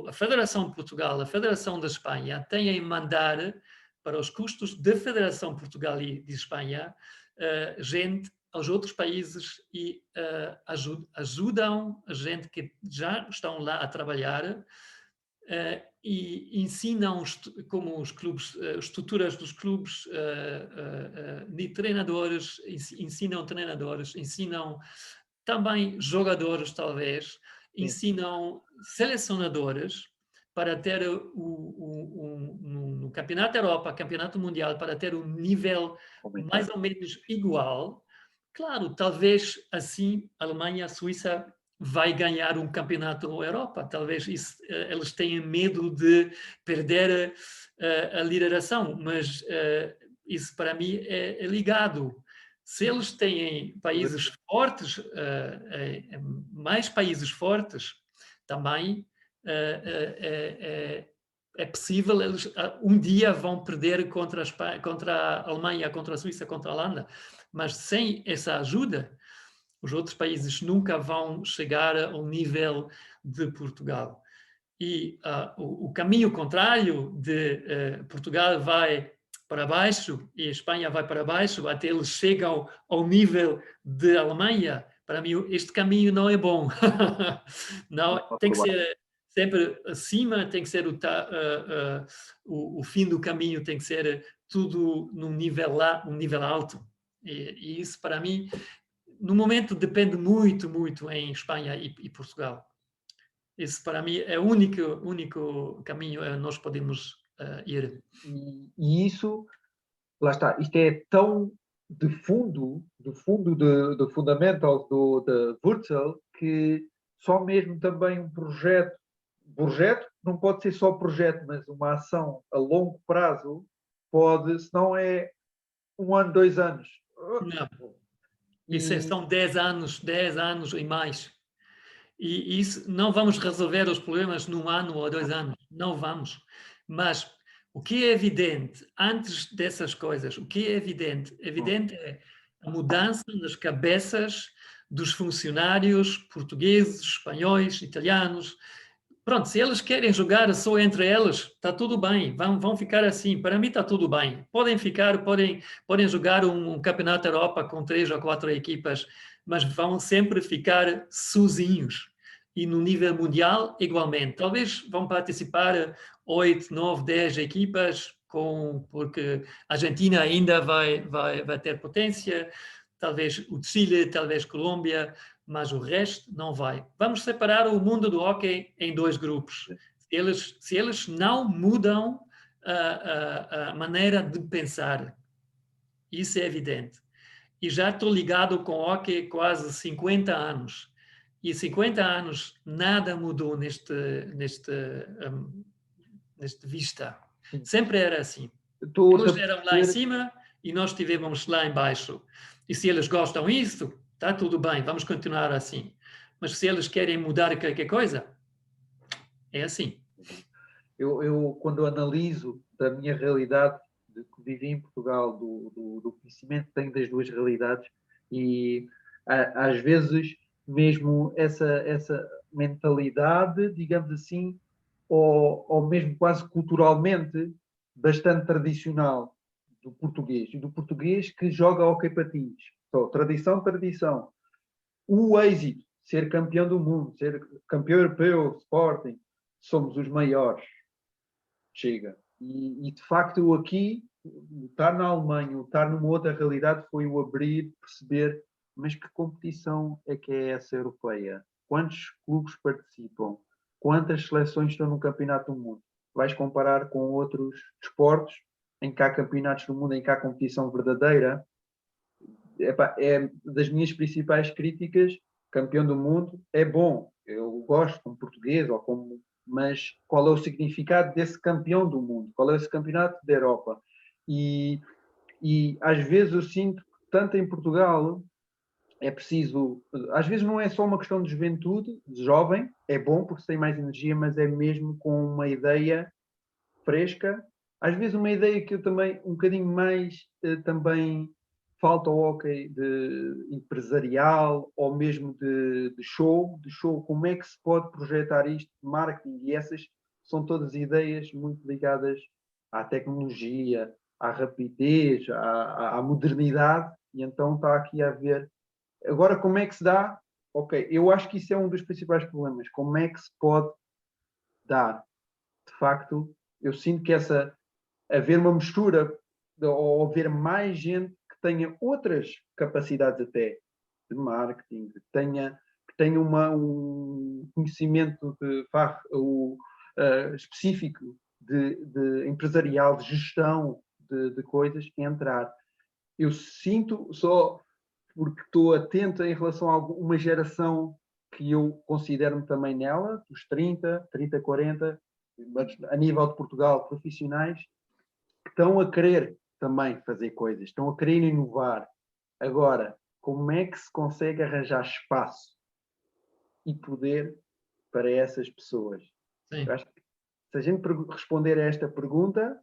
B: A Federação de Portugal, a Federação da Espanha têm a mandar para os custos da Federação de Portugal e de Espanha gente aos outros países e ajudam a gente que já estão lá a trabalhar e ensinam como os clubes, estruturas dos clubes de treinadores, ensinam treinadores, ensinam também jogadores, talvez, ensinam selecionadores para ter no Campeonato da Europa, Campeonato Mundial, para ter um nível mais ou menos igual. Claro, talvez assim a Alemanha, a Suíça vai ganhar um campeonato na Europa. Talvez eles tenham medo de perder a lideração, mas isso para mim é ligado. Se eles têm países fortes, mais países fortes, também é possível eles um dia vão perder contra a Alemanha, contra a Suíça, contra a Holanda, mas sem essa ajuda, os outros países nunca vão chegar ao nível de Portugal. E o caminho contrário de Portugal vai para baixo e a Espanha vai para baixo, até eles chegam ao nível de Alemanha, para mim este caminho não é bom. Não, tem que ser sempre acima, tem que ser o fim do caminho, tem que ser tudo num nível lá, um nível alto. E isso para mim, no momento, depende muito, muito em Espanha e Portugal. Esse para mim é o único caminho que nós podemos ir.
A: E isso, lá está, isto é tão de fundo de fundamentals de Wurzel, que só mesmo também um projeto não pode ser só projeto, mas uma ação a longo prazo pode, se não é 1 ano, 2 anos.
B: Não. Isso são 10 anos e mais. E isso não vamos resolver os problemas num ano ou 2 anos, não vamos. Mas o que é evidente, antes dessas coisas, o que é evidente? Evidente é a mudança nas cabeças dos funcionários portugueses, espanhóis, italianos. Pronto, se eles querem jogar só entre eles, está tudo bem, vão ficar assim. Para mim está tudo bem. Podem jogar um campeonato da Europa com 3 ou 4 equipas, mas vão sempre ficar sozinhos. E no nível mundial, igualmente. Talvez vão participar 8, 9, 10 equipas, porque a Argentina ainda vai ter potência, talvez o Chile, talvez Colômbia, mas o resto não vai. Vamos separar o mundo do hóquei em 2 grupos. Se eles não mudam a maneira de pensar, isso é evidente. E já estou ligado com o hóquei quase 50 anos. E 50 anos nada mudou neste vista. Sempre era assim. Eles eram lá em cima e nós estivemos lá embaixo. E se eles gostam disso, está tudo bem, vamos continuar assim. Mas se eles querem mudar qualquer coisa, é assim.
A: Eu quando analiso da minha realidade, de que vivi em Portugal, do conhecimento que tenho das 2 realidades, e às vezes mesmo essa mentalidade, digamos assim, ou mesmo quase culturalmente, bastante tradicional do português que joga hóquei patins. Então, tradição. O êxito, ser campeão do mundo, ser campeão europeu, Sporting, somos os maiores. Chega. E de facto aqui, estar na Alemanha, estar numa outra realidade foi o abrir, perceber, mas que competição é que é essa europeia? Quantos clubes participam? Quantas seleções estão no campeonato do mundo? Vais comparar com outros desportos em que há campeonatos do mundo, em que há competição verdadeira? É das minhas principais críticas. Campeão do mundo é bom, eu gosto como português, mas qual é o significado desse campeão do mundo? Qual é esse campeonato da Europa? E às vezes eu sinto que tanto em Portugal é preciso, às vezes não é só uma questão de juventude, de jovem, é bom porque se tem mais energia, mas é mesmo com uma ideia fresca às vezes uma ideia que eu também, um bocadinho mais, também falta ao hóquei de empresarial ou mesmo de show, como é que se pode projetar isto, de marketing, e essas são todas ideias muito ligadas à tecnologia, à rapidez, à modernidade, e então está aqui a haver. Agora, como é que se dá? Ok, eu acho que isso é um dos principais problemas. Como é que se pode dar? De facto, eu sinto que haver uma mistura ou haver mais gente que tenha outras capacidades até de marketing, que tenha um conhecimento específico de empresarial, de gestão de coisas, entrar. Eu sinto só porque estou atento em relação a uma geração que eu considero-me também nela, dos 30, 40, mas a nível de Portugal, profissionais, que estão a querer também fazer coisas, estão a querer inovar. Agora, como é que se consegue arranjar espaço e poder para essas pessoas?
B: Sim.
A: Eu acho que se a gente responder a esta pergunta,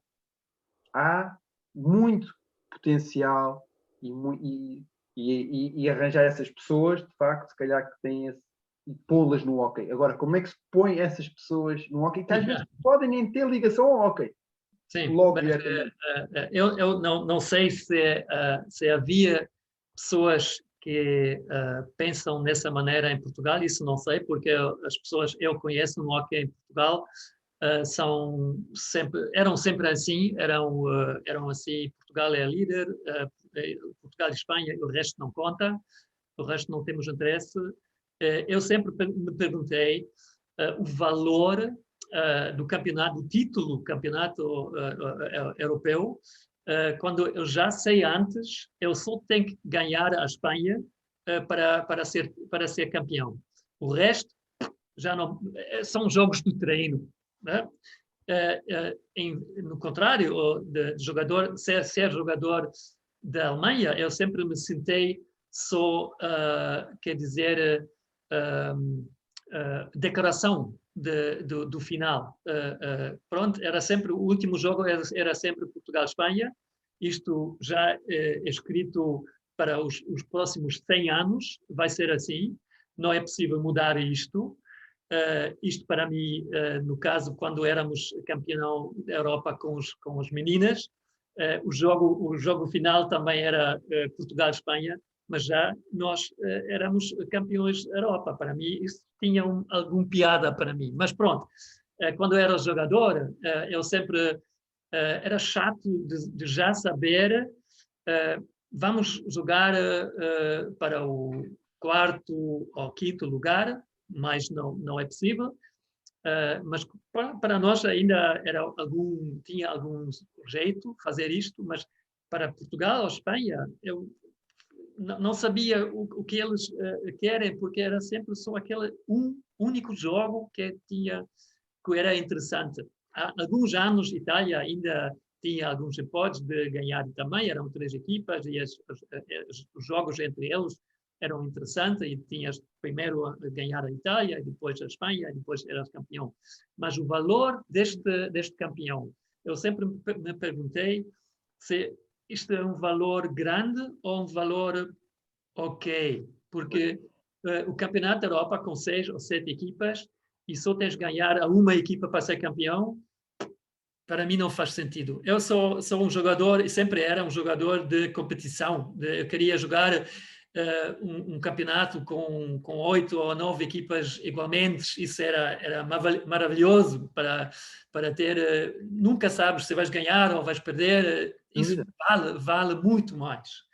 A: há muito potencial e arranjar essas pessoas, de facto, se calhar que têm esse, e pô-las no hóquei. Agora, como é que se põe essas pessoas no hóquei, que às vezes podem nem ter ligação ao hóquei?
B: Sim,
A: Logo
B: mas
A: diretamente.
B: eu não sei se havia pessoas que pensam dessa maneira em Portugal, isso não sei, porque as pessoas que eu conheço no hockey em Portugal eram sempre assim, eram assim, Portugal é líder, Portugal e Espanha, o resto não conta, o resto não temos interesse. Eu sempre me perguntei o valor do campeonato, do título campeonato europeu, quando eu já sei antes, eu só tenho que ganhar a Espanha para ser campeão. O resto já não são jogos do treino, né? No contrário, de jogador, ser jogador da Alemanha, eu sempre me sentei só, quer dizer, decoração do final. Pronto, era sempre o último jogo, era sempre Portugal-Espanha. Isto já é escrito para os próximos 100 anos, vai ser assim. Não é possível mudar isto. Isto para mim, no caso, quando éramos campeão da Europa com as meninas, o jogo final também era Portugal-Espanha, mas já nós éramos campeões da Europa. Para mim, isso tinha algum piada para mim. Mas pronto, quando eu era jogador, eu sempre era chato de já saber vamos jogar para o quarto ou quinto lugar, mas não é possível. Mas para nós ainda tinha algum jeito fazer isto, mas para Portugal ou Espanha, eu não sabia o que eles querem, porque era sempre só aquele único jogo que era interessante. Há alguns anos, Itália ainda tinha alguns hipóteses de ganhar também, eram 3 equipas e os jogos entre eles eram interessantes e tinhas primeiro a ganhar a Itália, depois a Espanha, e depois eras campeão. Mas o valor deste campeão, eu sempre me perguntei se isto é um valor grande ou um valor ok, porque o Campeonato da Europa com 6 ou 7 equipas e só tens de ganhar a uma equipa para ser campeão, para mim não faz sentido. Eu sou um jogador, e sempre era um jogador de competição. Eu queria jogar um campeonato com 8 ou 9 equipas igualmente. Isso era maravilhoso para ter. Nunca sabes se vais ganhar ou vais perder. Isso vale muito mais.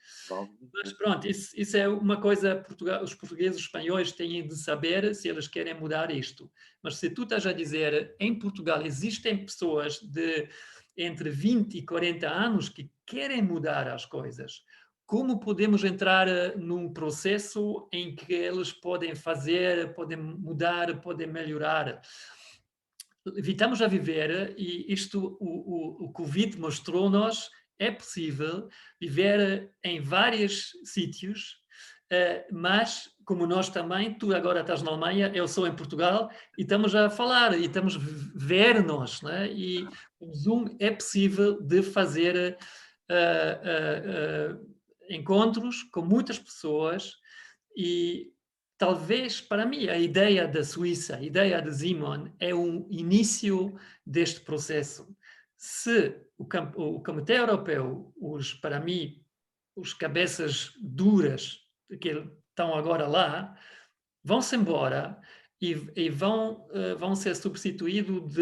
B: Mas pronto, isso é uma coisa os portugueses, os espanhóis têm de saber se eles querem mudar isto. Mas se tu estás a dizer, em Portugal existem pessoas de entre 20 e 40 anos que querem mudar as coisas, como podemos entrar num processo em que eles podem fazer, podem mudar, podem melhorar? Estamos a viver, e isto o Covid mostrou-nos, é possível viver em vários sítios mas como nós também, tu agora estás na Alemanha, eu sou em Portugal, e estamos a falar, e estamos a ver-nos, né? E o Zoom é possível de fazer encontros com muitas pessoas, e talvez, para mim, a ideia da Suíça, a ideia de Simon, é um início deste processo. Se o Comitê Europeu, para mim, os cabeças duras que estão agora lá, vão-se embora e vão ser substituídos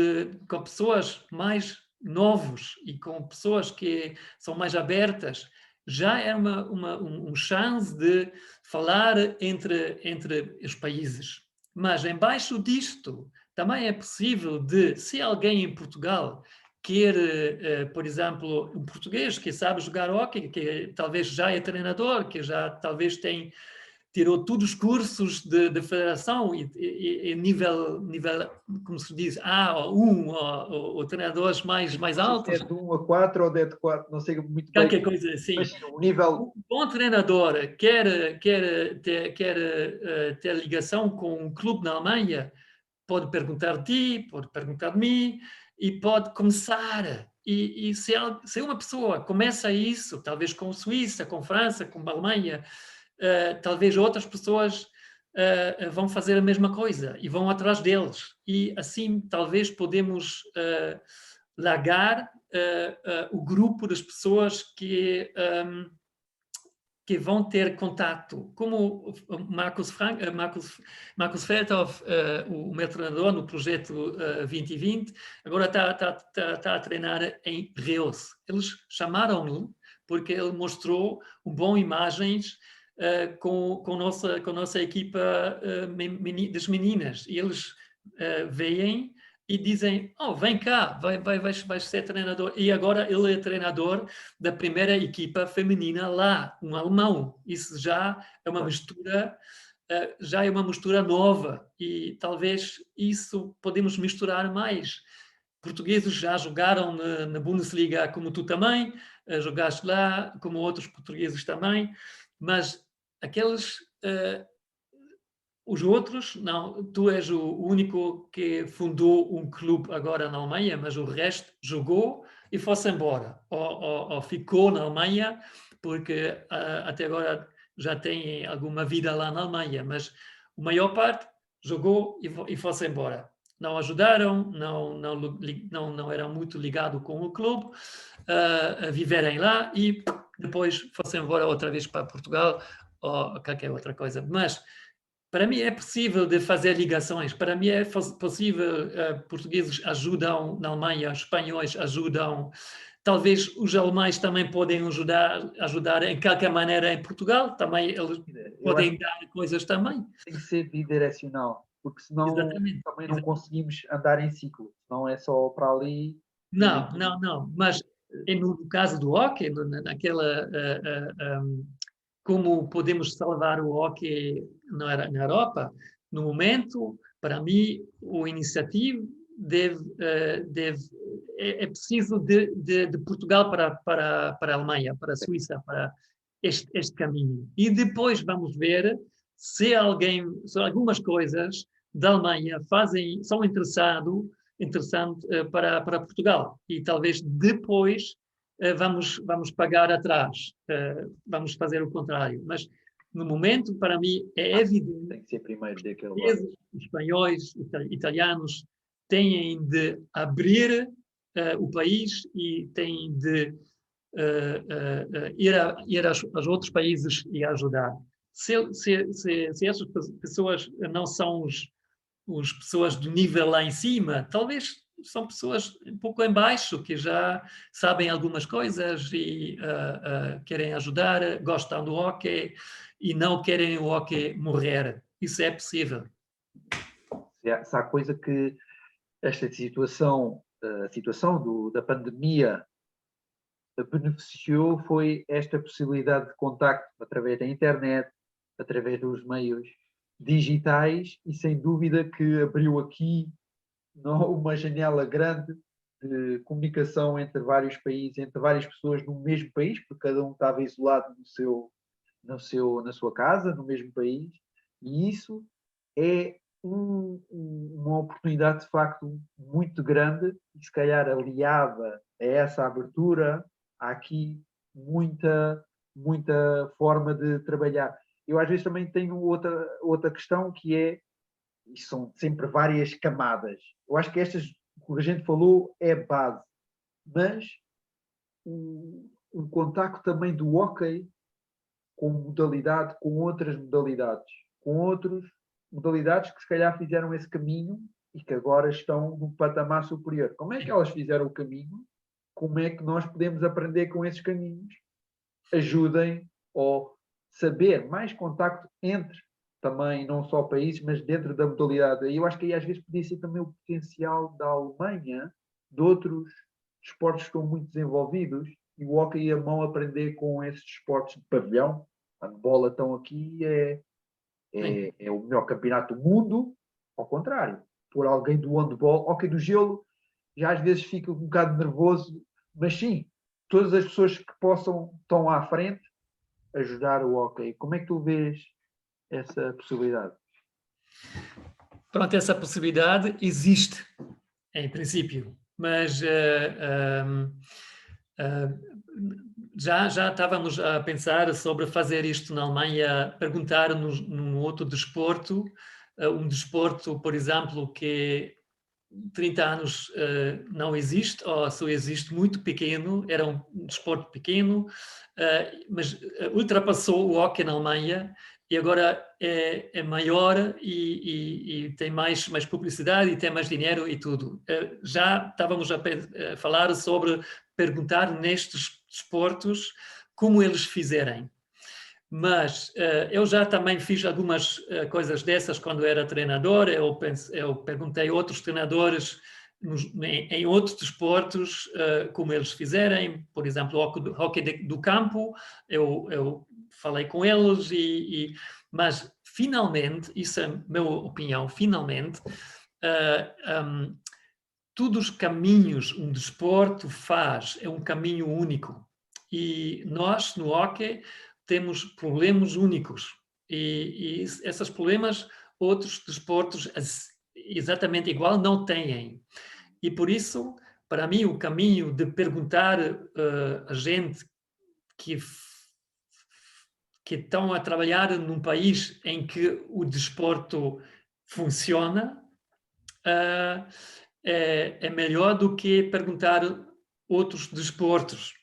B: com pessoas mais novos e com pessoas que são mais abertas. Já é um chance de falar entre os países. Mas embaixo disto também é possível de, se alguém em Portugal quer, por exemplo, um português que sabe jogar hóquei, que talvez já é treinador, que já talvez tirou todos os cursos de federação e nível, como se diz, A1, ou treinadores mais altos.
A: É de 1 a 4 ou de 4, não sei muito bem.
B: Qualquer coisa assim.
A: Mas sim, o nível...
B: Um bom treinador quer ter ligação com um clube na Alemanha, pode perguntar de ti, pode perguntar de mim, e pode começar. E se uma pessoa começa isso, talvez com a Suíça, com a França, com a Alemanha, talvez outras pessoas vão fazer a mesma coisa e vão atrás deles. E assim talvez podemos largar o grupo das pessoas que vão ter contato. Como o Marcus Feldhoff, o meu treinador no projeto 2020, agora está a treinar em Reus. Eles chamaram-no porque ele mostrou boas imagens com a nossa equipa das meninas. E eles veem e dizem, vem cá, vais ser treinador. E agora ele é treinador da primeira equipa feminina lá, um alemão. Isso já é uma mistura, nova, e talvez isso podemos misturar mais. Portugueses já jogaram na Bundesliga, como tu também, jogaste lá, como outros portugueses também, mas aqueles... os outros, não, tu és o único que fundou um clube agora na Alemanha, mas o resto jogou e foi-se embora, ou ficou na Alemanha, porque até agora já tem alguma vida lá na Alemanha, mas a maior parte jogou e foi-se embora. Não ajudaram, não eram muito ligados com o clube, a viverem lá, e depois foi-se embora outra vez para Portugal ou qualquer outra coisa. Mas para mim é possível de fazer ligações. Para mim é possível. Portugueses ajudam na Alemanha, espanhóis ajudam. Talvez os alemães também podem ajudar em qualquer maneira em Portugal. Também eles podem dar coisas também.
A: Tem que ser bidirecional, porque senão
B: Exatamente.
A: também não conseguimos andar em ciclo. Não é só para ali.
B: Não. Mas no caso do hóquei, naquela... como podemos salvar o hóquei na Europa, no momento, para mim, a iniciativa é preciso de Portugal para a Alemanha, para a Suíça, para este caminho. E depois vamos ver se algumas coisas da Alemanha são interessantes para Portugal. E talvez depois vamos pagar atrás, vamos fazer o contrário. Mas, no momento, para mim, é evidente
A: tem que ser primeiro daquele
B: lado. Os espanhóis, italianos, têm de abrir o país e têm de ir aos outros países e ajudar. Se essas pessoas não são as pessoas do nível lá em cima, talvez são pessoas um pouco em baixo, que já sabem algumas coisas e querem ajudar, gostam do hóquei e não querem o hóquei morrer. Isso é possível.
A: Se há coisa que esta situação, a situação da pandemia beneficiou, foi esta possibilidade de contacto através da internet, através dos meios digitais, e sem dúvida que abriu aqui uma janela grande de comunicação entre vários países, entre várias pessoas no mesmo país, porque cada um estava isolado na sua casa, no mesmo país, e isso é uma oportunidade de facto muito grande e se calhar aliada a essa abertura, há aqui muita forma de trabalhar. Eu às vezes também tenho outra questão que é, e são sempre várias camadas. Eu acho que estas, o que a gente falou, é base, mas um contacto também do hóquei com modalidade, com outras modalidades, com outras modalidades que se calhar fizeram esse caminho e que agora estão num patamar superior. Como é que elas fizeram o caminho? Como é que nós podemos aprender com esses caminhos? Ajudem ou saber mais contacto entre também, não só países, mas dentro da modalidade. E eu acho que aí às vezes podia ser também o potencial da Alemanha, de outros esportes que estão muito desenvolvidos, e o hóquei e a mão aprender com esses esportes de pavilhão. A bola estão aqui, é o melhor campeonato do mundo, ao contrário. Por alguém do handball, hóquei do gelo, já às vezes fica um bocado nervoso, mas sim, todas as pessoas que possam estão à frente ajudar o hóquei. Como é que tu vês essa possibilidade?
B: Pronto, essa possibilidade existe, em princípio, mas já estávamos a pensar sobre fazer isto na Alemanha, perguntar num outro desporto, um desporto, por exemplo, que 30 anos não existe, ou só existe muito pequeno, era um desporto pequeno, mas ultrapassou o hóquei na Alemanha e agora é maior e tem mais publicidade e tem mais dinheiro e tudo. Já estávamos a falar sobre perguntar nestes desportos como eles fizerem. Mas eu já também fiz algumas coisas dessas quando era treinador. Eu perguntei a outros treinadores em outros desportos como eles fizerem. Por exemplo, o hóquei do campo, eu falei com eles, mas finalmente, isso é a minha opinião, finalmente, todos os caminhos um desporto faz é um caminho único. E nós, no hóquei, temos problemas únicos. E esses problemas, outros desportos exatamente igual não têm. E por isso, para mim, o caminho de perguntar a gente que estão a trabalhar num país em que o desporto funciona, é melhor do que perguntar outros desportos,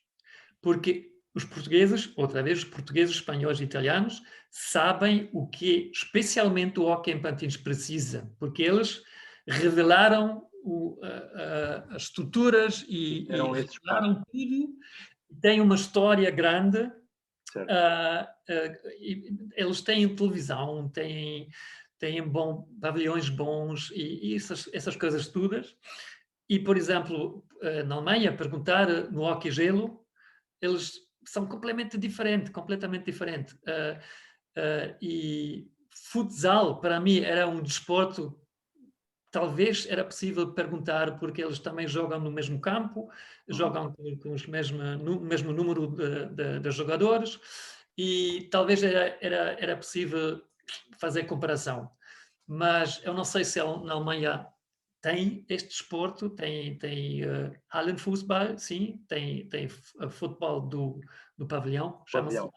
B: porque os portugueses, outra vez, os portugueses, espanhóis e italianos, sabem o que especialmente o hóquei em patins precisa, porque eles revelaram as estruturas e revelaram tudo, têm uma história grande, eles têm televisão, têm pavilhões bons e essas coisas todas. E, por exemplo, na Alemanha, perguntar no hóquei gelo, eles são completamente diferentes. E futsal, para mim, era um desporto, talvez era possível perguntar, porque eles também jogam no mesmo campo, jogam com o mesmo número de jogadores, e talvez era possível fazer comparação. Mas eu não sei se na Alemanha tem este desporto, tem Hallenfußball, sim, tem futebol do pavilhão, chama-se lá.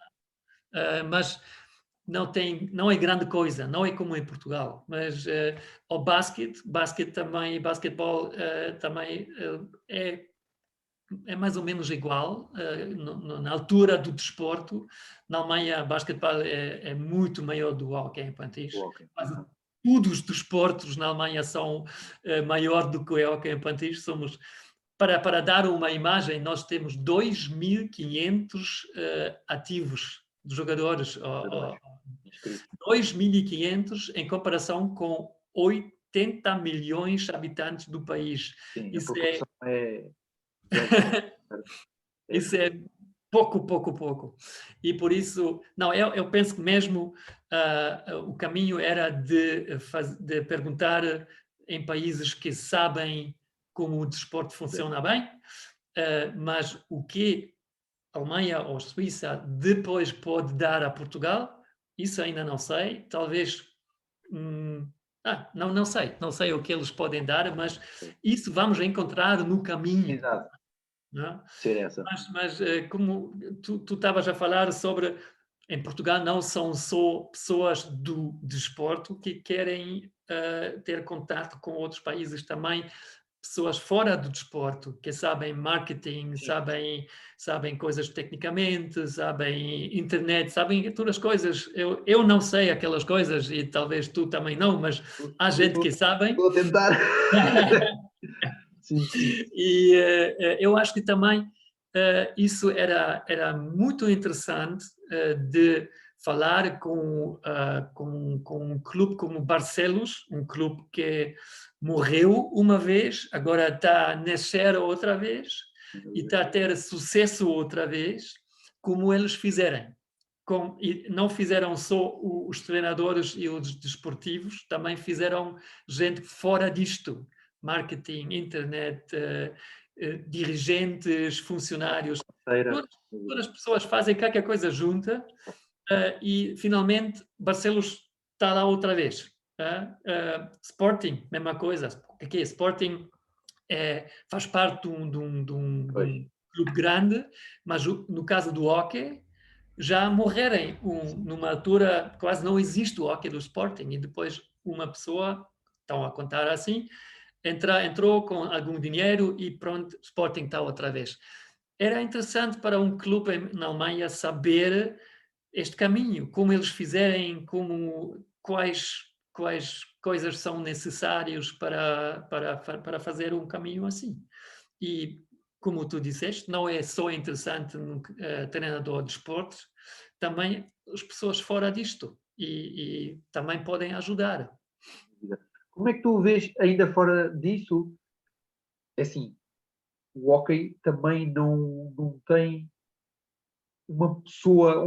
B: Mas não é grande coisa, não é como em Portugal. Mas o basquete também, basquetebol também é mais ou menos igual na altura do desporto. Na Alemanha, basquetebol é muito maior do hóquei em patins. Todos os desportos na Alemanha são maior do que o hóquei em patins. Para dar uma imagem, nós temos 2.500 ativos de jogadores. 2.500 em comparação com 80 milhões de habitantes do país.
A: Sim,
B: isso isso é pouco. E por isso, não, eu penso que mesmo o caminho era de perguntar em países que sabem como o desporto funciona bem, mas o que Alemanha ou Suíça depois pode dar a Portugal, isso ainda não sei. Talvez. Não sei. Não sei o que eles podem dar, mas isso vamos encontrar no caminho.
A: Exato.
B: Não é?
A: Ser essa.
B: Mas como tu estavas a falar sobre, em Portugal não são só pessoas do desporto que querem ter contato com outros países também, pessoas fora do desporto, que sabem marketing,
A: Sim.
B: sabem coisas tecnicamente, sabem internet, sabem todas as coisas. Eu não sei aquelas coisas e talvez tu também não, mas há gente que sabe.
A: Vou tentar. Sim, sim.
B: E eu acho que também isso era muito interessante de falar com um clube como Barcelos, um clube que morreu uma vez, agora está a nascer outra vez e está a ter sucesso outra vez, como eles fizeram. E não fizeram só os treinadores e os desportivos, também fizeram gente fora disto, marketing, internet, dirigentes, funcionários, todas as pessoas fazem qualquer coisa junta e finalmente Barcelos está lá outra vez. Sporting, mesma coisa. O que é Sporting? Faz parte de um clube grande, mas no caso do hóquei, já morrerem numa altura, quase não existe o hóquei do Sporting, e depois uma pessoa, estão a contar assim, entrou com algum dinheiro e pronto, Sporting está outra vez. Era interessante para um clube na Alemanha saber este caminho, como eles fizerem, quais coisas são necessárias para fazer um caminho assim. E, como tu disseste, não é só interessante no treinador de esportes, também as pessoas fora disto e também podem ajudar.
A: Como é que tu vês, ainda fora disso, é assim, o hóquei também não tem uma pessoa,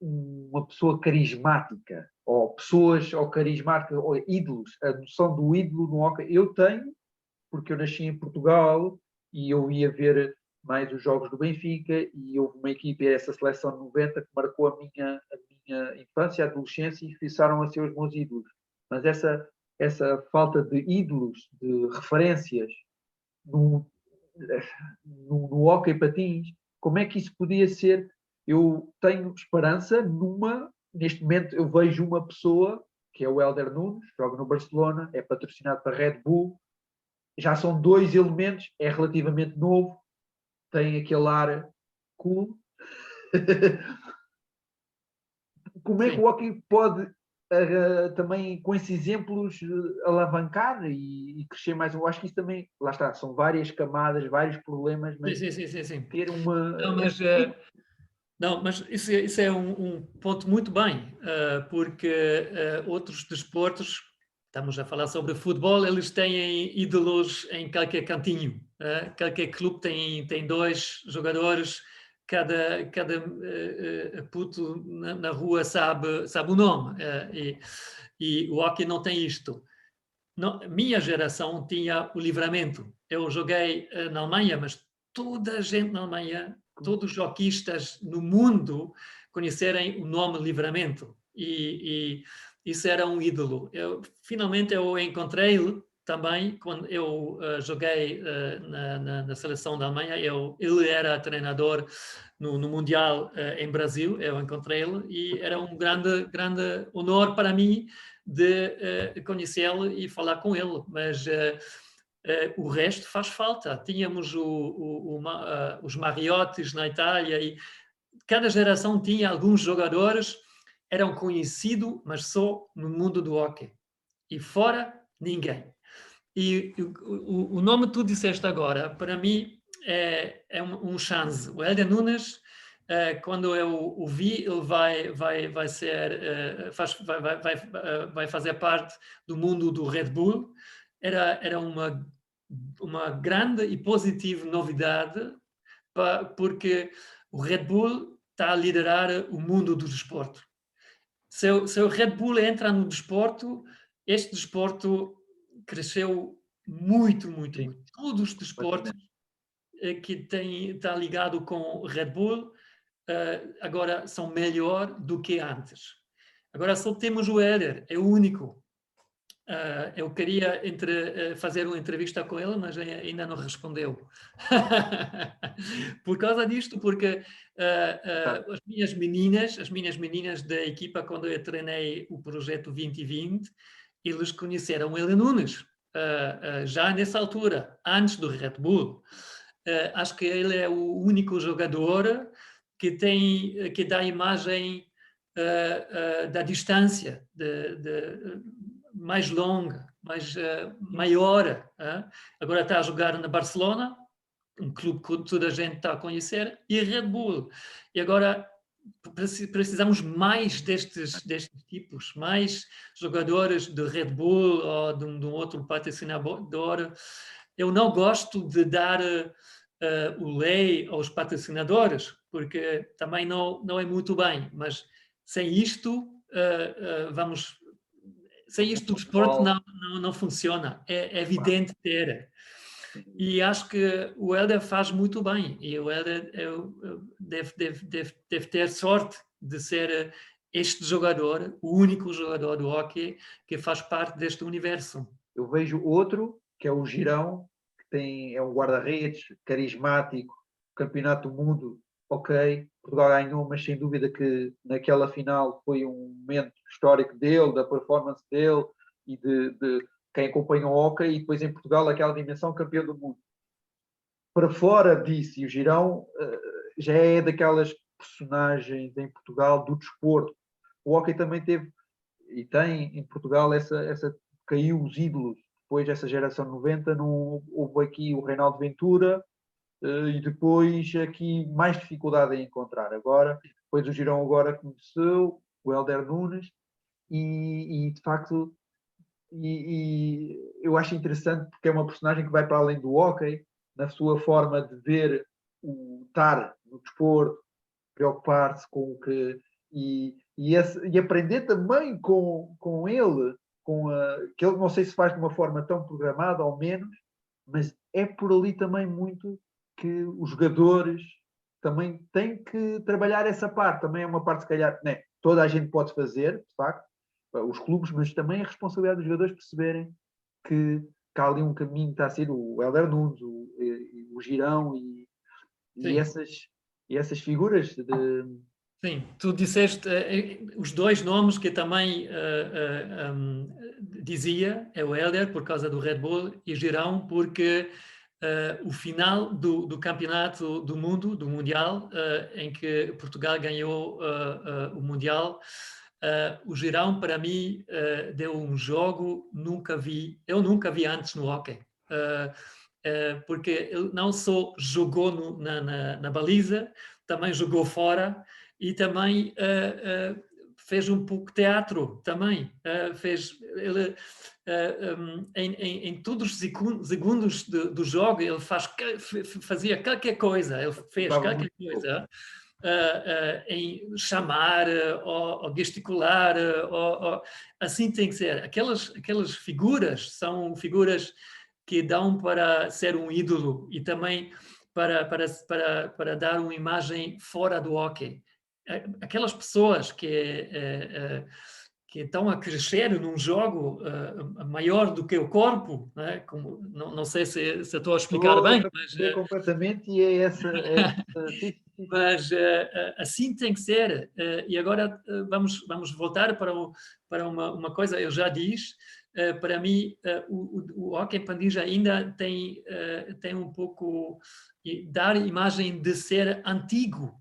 A: uma pessoa carismática, ou pessoas ou carismáticas, ou ídolos. A noção do ídolo no hóquei, eu tenho, porque eu nasci em Portugal e eu ia ver mais os jogos do Benfica e houve uma equipe, essa seleção de 90, que marcou a minha infância, a adolescência e fixaram a ser os meus ídolos. Mas essa falta de ídolos, de referências no hóquei patins, como é que isso podia ser? Eu tenho esperança neste momento eu vejo uma pessoa, que é o Hélder Nunes, joga no Barcelona, é patrocinado para Red Bull, já são dois elementos, é relativamente novo, tem aquele ar cool. Como é que o hockey pode também, com esses exemplos, alavancar e crescer mais? Eu acho que isso também, lá está, são várias camadas, vários problemas, mas
B: Sim.
A: ter uma.
B: Não, mas isso é um ponto muito bem, porque outros desportos, estamos a falar sobre futebol, eles têm ídolos em qualquer cantinho. Qualquer clube tem dois jogadores, cada puto na rua sabe o nome. E o hockey não tem isto. Não, minha geração tinha o Livramento. Eu joguei na Alemanha, mas toda a gente na Alemanha, todos os hoquistas no mundo conhecerem o nome Livramento. E isso era um ídolo. Finalmente eu encontrei-lo também quando eu joguei na seleção da Alemanha. Ele era treinador no Mundial em Brasil. Eu encontrei-lo e era um grande honor para mim de conhecê-lo e falar com ele, mas o resto faz falta. Tínhamos os Mariottes na Itália e cada geração tinha alguns jogadores, eram conhecidos, mas só no mundo do hóquei. E fora, ninguém. E o nome que tu disseste agora, para mim, é um chance. O Hélder Nunes, quando eu o vi, ele vai fazer parte do mundo do Red Bull. Era uma grande e positiva novidade, porque o Red Bull está a liderar o mundo do desporto. Se o Red Bull entra no desporto, este desporto cresceu muito. Todos os desportos que está ligado com Red Bull, agora são melhor do que antes. Agora só temos o Éder, é o único. Eu queria fazer uma entrevista com ele, mas ainda não respondeu. Por causa disto, porque as minhas meninas da equipa, quando eu treinei o projeto 2020, eles conheceram ele Nunes, já nessa altura, antes do Red Bull. Acho que ele é o único jogador que dá a imagem da distância, mais longa, maior. Agora está a jogar na Barcelona, um clube que toda a gente está a conhecer, e a Red Bull. E agora precisamos mais destes tipos, mais jogadores de Red Bull ou de um outro patrocinador. Eu não gosto de dar o lei aos patrocinadores, porque também não é muito bem, mas sem isto, sem isto o esporte não funciona. É evidente ter. E acho que o Éder faz muito bem. E o Éder deve ter sorte de ser este jogador, o único jogador do hóquei que faz parte deste universo.
A: Eu vejo outro, que é o Girão, que é um guarda-redes carismático, campeonato do mundo, ok, Portugal ganhou, mas sem dúvida que naquela final foi um momento histórico dele, da performance dele e de quem acompanha o hóquei, e depois em Portugal aquela dimensão campeão do mundo. Para fora disso, e o Girão já é daquelas personagens em Portugal do desporto. O hóquei também teve, e tem em Portugal, caiu os ídolos. Depois dessa geração 90, não houve aqui o Reinaldo Ventura, e depois aqui mais dificuldade em encontrar. Agora, depois o Girão agora conheceu o Éder Nunes, e de facto eu acho interessante porque é uma personagem que vai para além do hóquei, na sua forma de ver estar no desporto, preocupar-se com o que e aprender também com ele, que ele não sei se faz de uma forma tão programada ou menos, mas é por ali também muito que os jogadores também têm que trabalhar essa parte. Também é uma parte, se calhar, né, toda a gente pode fazer, de facto, os clubes, mas também a responsabilidade dos jogadores perceberem que há ali um caminho que está a ser o Éder Nunes, o Girão e essas figuras de...
B: Sim, tu disseste os dois nomes que eu também dizia, é o Éder por causa do Red Bull e Girão porque o final do campeonato do mundo, do Mundial, em que Portugal ganhou o Mundial, o Girão para mim deu um jogo eu nunca vi antes no hóquei. Porque ele não só jogou na baliza, também jogou fora e também fez um pouco de teatro também. Ele, em todos os segundos do jogo, ele fazia qualquer coisa, ele fez qualquer coisa. Em chamar ou gesticular, assim tem que ser. Aquelas figuras são figuras que dão para ser um ídolo e também para dar uma imagem fora do hóquei. Aquelas pessoas que estão a crescer num jogo maior do que o corpo, né? Não sei se estou a explicar bem.
A: Mas completamente, e é essa
B: mas assim tem que ser. E agora vamos voltar para uma coisa, eu já disse, para mim o hóquei pandija ainda tem um pouco dar imagem de ser antigo,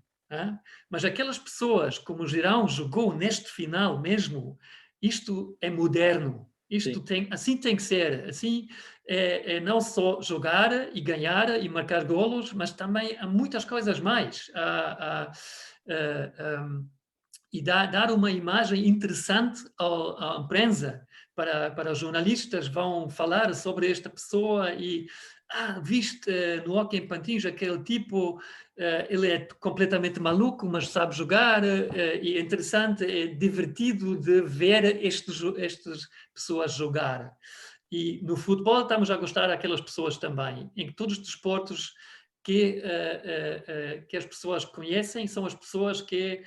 B: mas aquelas pessoas como o Girão jogou neste final mesmo, isto é moderno. Isto assim tem que ser. Assim é não só jogar e ganhar e marcar golos, mas também há muitas coisas mais. E dar uma imagem interessante à imprensa, para os jornalistas vão falar sobre esta pessoa e viste no hóquei em patins aquele tipo, ele é completamente maluco, mas sabe jogar, e é interessante, é divertido de ver estas pessoas jogar. E no futebol estamos a gostar daquelas pessoas também, em todos os desportos que as pessoas conhecem, são as pessoas que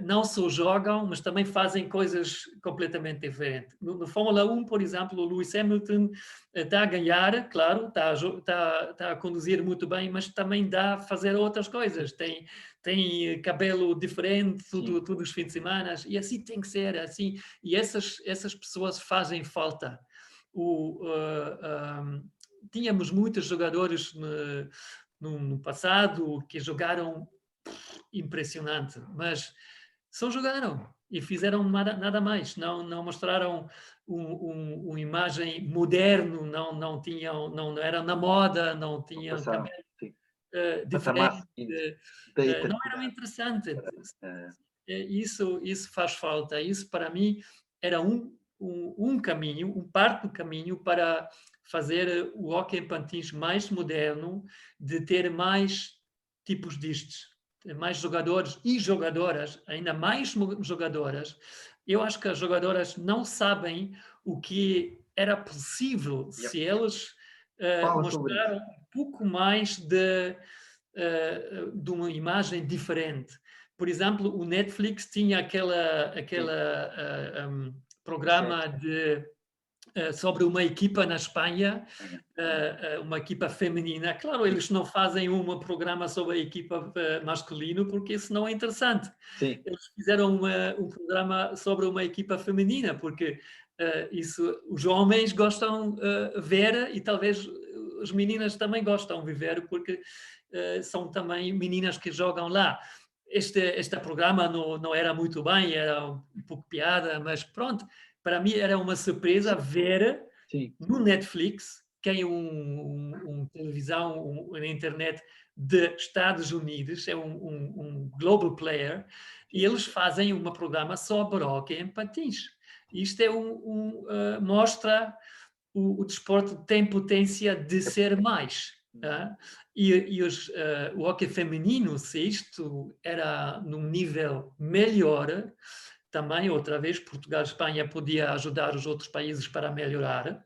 B: não só jogam, mas também fazem coisas completamente diferentes. No Fórmula 1, por exemplo, o Lewis Hamilton está a ganhar, claro, está a conduzir muito bem, mas também dá a fazer outras coisas. Tem cabelo diferente todos os fins de semana, e assim tem que ser, assim. E essas pessoas fazem falta. Tínhamos muitos jogadores no passado que jogaram impressionante, mas só jogaram e fizeram nada mais, não mostraram uma imagem moderno, não eram na moda, não tinham cabelo diferente, não eram interessantes. Isso faz falta. Isso para mim era um caminho, parte do caminho para fazer o hóquei em patins mais moderno, de ter mais tipos destes, mais jogadores e jogadoras, ainda mais jogadoras. Eu acho que as jogadoras não sabem o que era possível se eles mostraram um pouco mais de uma imagem diferente. Por exemplo, o Netflix tinha programa sobre uma equipa na Espanha, uma equipa feminina. Claro, eles não fazem um programa sobre a equipa masculina porque isso não é interessante.
A: Sim.
B: Eles fizeram um programa sobre uma equipa feminina porque os homens gostam de ver e talvez as meninas também gostam de ver porque são também meninas que jogam lá. Este programa não era muito bem, era um pouco piada, mas pronto, para mim era uma surpresa ver no Netflix, que é uma televisão na internet de Estados Unidos, é um global player, e eles fazem um programa sobre hóquei em patins. Isto mostra o desporto tem potência de ser mais. O hóquei feminino, se isto era num nível melhor, também, outra vez, Portugal e Espanha podia ajudar os outros países para melhorar,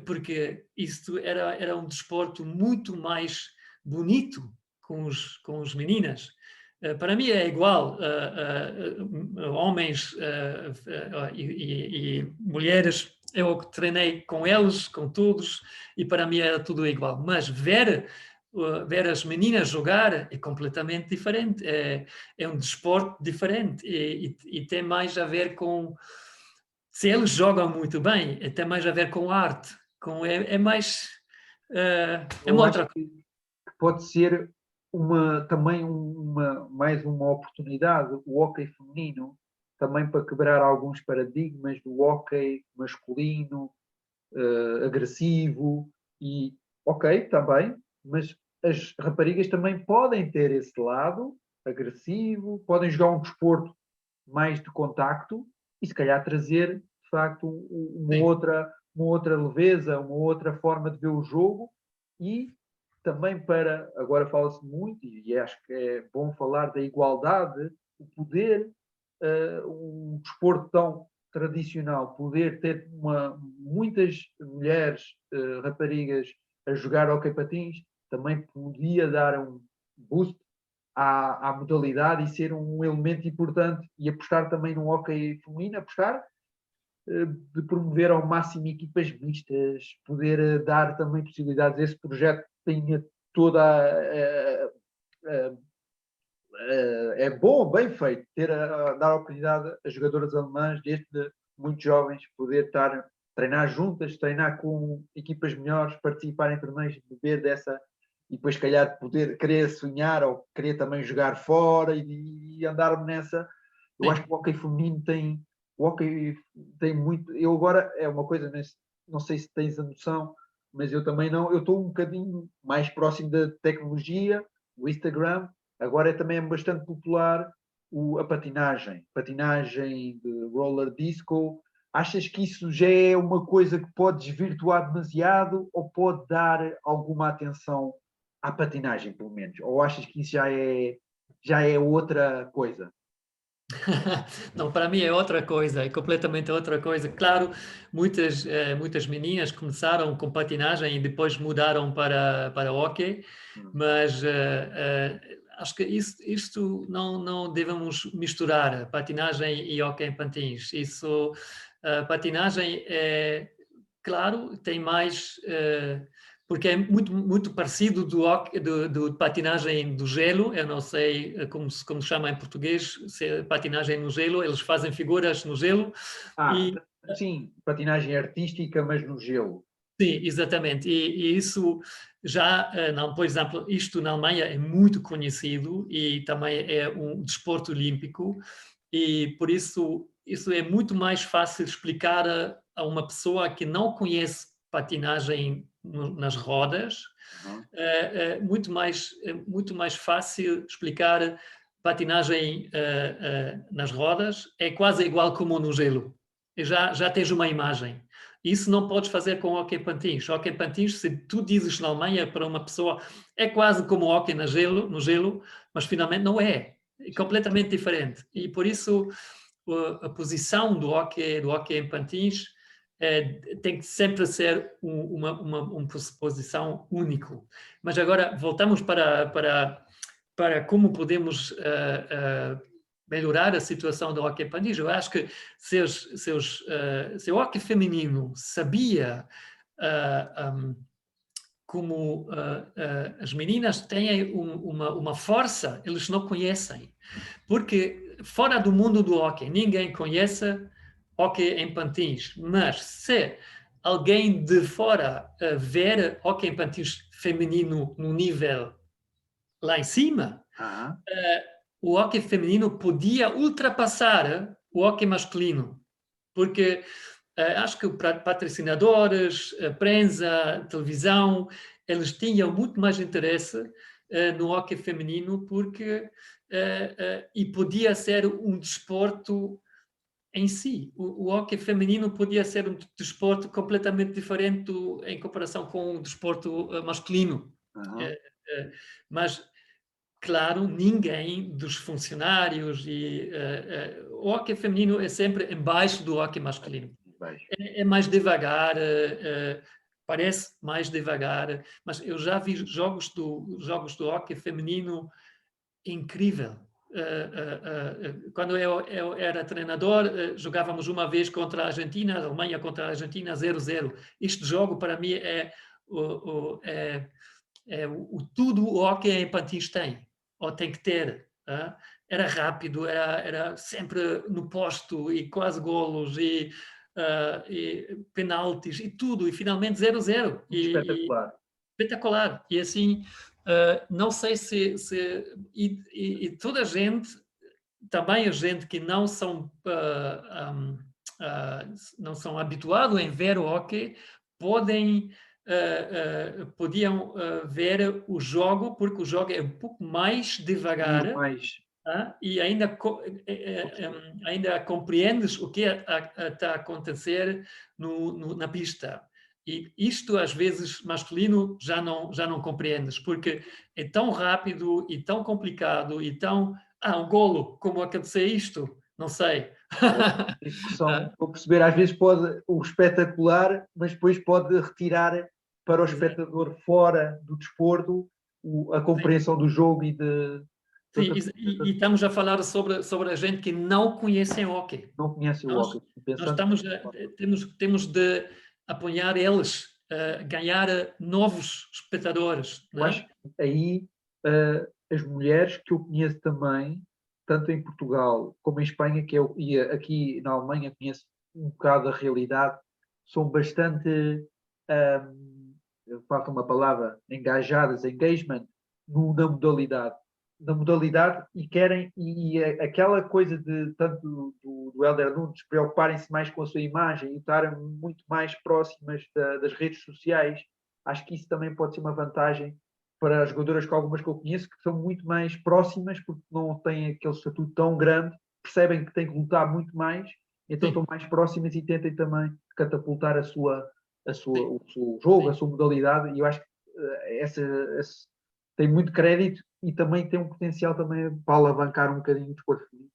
B: porque isto era um desporto muito mais bonito com os meninas. Para mim é igual, homens e mulheres, eu treinei com eles, com todos, e para mim era tudo igual. Mas ver as meninas jogar é completamente diferente, é um desporto diferente e tem mais a ver com... Se eles jogam muito bem, tem mais a ver com arte, é mais... é uma outra coisa.
A: Que pode ser também mais uma oportunidade, o hóquei feminino, também para quebrar alguns paradigmas do hóquei masculino, agressivo, e ok, também, mas as raparigas também podem ter esse lado agressivo, podem jogar um desporto mais de contacto e se calhar trazer, de facto, uma outra leveza, uma outra forma de ver o jogo. E também agora fala-se muito, e acho que é bom falar da igualdade, o poder, um desporto tão tradicional, poder ter muitas mulheres, raparigas, a jogar hóquei patins, também podia dar um boost à modalidade e ser um elemento importante, e apostar também no hóquei feminino, apostar de promover ao máximo equipas mistas, poder dar também possibilidades. Esse projeto tenha toda é bom, bem feito, dar a oportunidade a jogadoras alemãs, desde muito jovens, poder treinar juntas, treinar com equipas melhores, participar em torneios, beber dessa, e depois, se calhar, poder querer sonhar ou querer também jogar fora e andar nessa. Eu acho que o hóquei feminino tem muito. Eu agora, é uma coisa, não sei se tens a noção, mas eu também não. Eu estou um bocadinho mais próximo da tecnologia, o Instagram. Agora também é bastante popular a patinagem de roller disco. Achas que isso já é uma coisa que pode desvirtuar demasiado ou pode dar alguma atenção à patinagem, pelo menos? Ou achas que isso já é outra coisa?
B: Não, para mim é outra coisa, é completamente outra coisa. Claro, muitas meninas começaram com patinagem e depois mudaram para hóquei, mas acho que isto não devemos misturar, patinagem e hóquei em patins. Isso, patinagem é, claro, tem mais, porque é muito parecido do patinagem do gelo. Eu não sei como se chama em português, se é patinagem no gelo. Eles fazem figuras no gelo
A: Ah,
B: e
A: sim, patinagem artística, mas no gelo.
B: sim, exatamente. E isso já, não, por exemplo, isto na Alemanha é muito conhecido e também é um desporto olímpico, e por isso é muito mais fácil explicar a uma pessoa que não conhece patinagem nas rodas.
A: Uhum.
B: Muito mais fácil explicar patinagem nas rodas. É quase igual como no gelo. E já tens uma imagem. Isso não podes fazer com hóquei patins. Hóquei patins, se tu dizes na Alemanha para uma pessoa, é quase como hóquei no gelo, mas finalmente não é. É completamente diferente. E por isso a posição do hóquei em patins tem que sempre ser uma posição única. Mas agora voltamos para como podemos melhorar a situação do hóquei patins. Eu acho que se o hóquei feminino sabia como as meninas têm uma força, eles não conhecem. Porque fora do mundo do hóquei, ninguém conhece hóquei em patins. Mas se alguém de fora ver hóquei em patins feminino no nível lá em cima,
A: Ah,
B: o hóquei feminino podia ultrapassar o hóquei masculino. Porque acho que patrocinadores, prensa, televisão, eles tinham muito mais interesse no hóquei feminino porque e podia ser um desporto em si. O hóquei feminino podia ser um desporto completamente diferente em comparação com o desporto masculino.
A: aham.
B: Eh, mas claro, ninguém dos funcionários o hóquei feminino é sempre embaixo do hóquei masculino.
A: Beijo.
B: É mais devagar, parece mais devagar, mas eu já vi jogos do hóquei feminino incrível. Quando eu era treinador, jogávamos uma vez contra a Argentina, a Alemanha contra a Argentina 0-0. Este jogo para mim é tudo o hóquei em patins tem, ou tem que ter. Era rápido, era sempre no posto e quase golos e penaltis e tudo, e finalmente 0-0.
A: Muito
B: E
A: espetacular.
B: espetacular. E assim, não sei e toda a gente, também a gente que não são habituados em ver o hóquei, podem podiam ver o jogo, porque o jogo é um pouco mais
A: Muito
B: devagar,
A: mais.
B: e ainda compreendes o que está a acontecer na pista. E isto, às vezes, masculino, já não compreendes, porque é tão rápido e tão complicado e tão... um golo, como aconteceu isto? Não sei.
A: Que são, vou perceber, às vezes pode o espetacular, mas depois pode retirar para o
B: Exato.
A: espectador fora do desporto a
B: Sim,
A: compreensão do jogo e de
B: sim,
A: outra
B: e estamos a falar sobre a gente que não conhece o hóquei.
A: não conhece o
B: Nós,
A: hóquei.
B: nós
A: Pensando
B: estamos
A: dessa forma.
B: temos de apoiar eles a ganhar novos espectadores,
A: Eu acho
B: né?
A: que aí as mulheres que eu conheço também, tanto em Portugal como em Espanha, e aqui na Alemanha conheço um bocado a realidade, são bastante, falta uma palavra, engajadas, engagement, na modalidade e querem, aquela coisa de tanto do Hélder Nunes preocuparem-se mais com a sua imagem e estarem muito mais próximas das redes sociais, acho que isso também pode ser uma vantagem para as jogadoras que algumas que eu conheço, que são muito mais próximas, porque não têm aquele estatuto tão grande, percebem que têm que lutar muito mais, então estão
B: Sim,
A: mais próximas e tentem também catapultar
B: sim,
A: o seu jogo, a
B: sim.
A: sua modalidade, e eu acho que tem muito crédito e também tem um potencial também para alavancar um bocadinho o desporto feminino.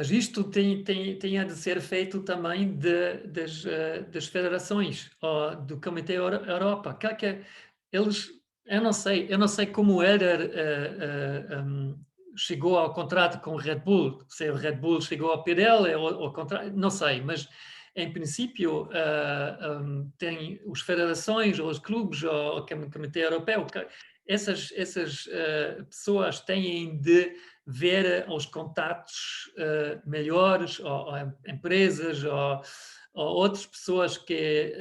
B: Mas isto tem a de ser feito também das federações, ou do Comitê Europa. Eles, eu não sei como o Éder chegou ao contrato com o Red Bull, se o Red Bull chegou ao Pirelli ou ao contrário, não sei, mas em princípio tem as federações ou os clubes ou o Comitê Europeu, essas pessoas têm de ver os contatos melhores, ou empresas, ou outras pessoas que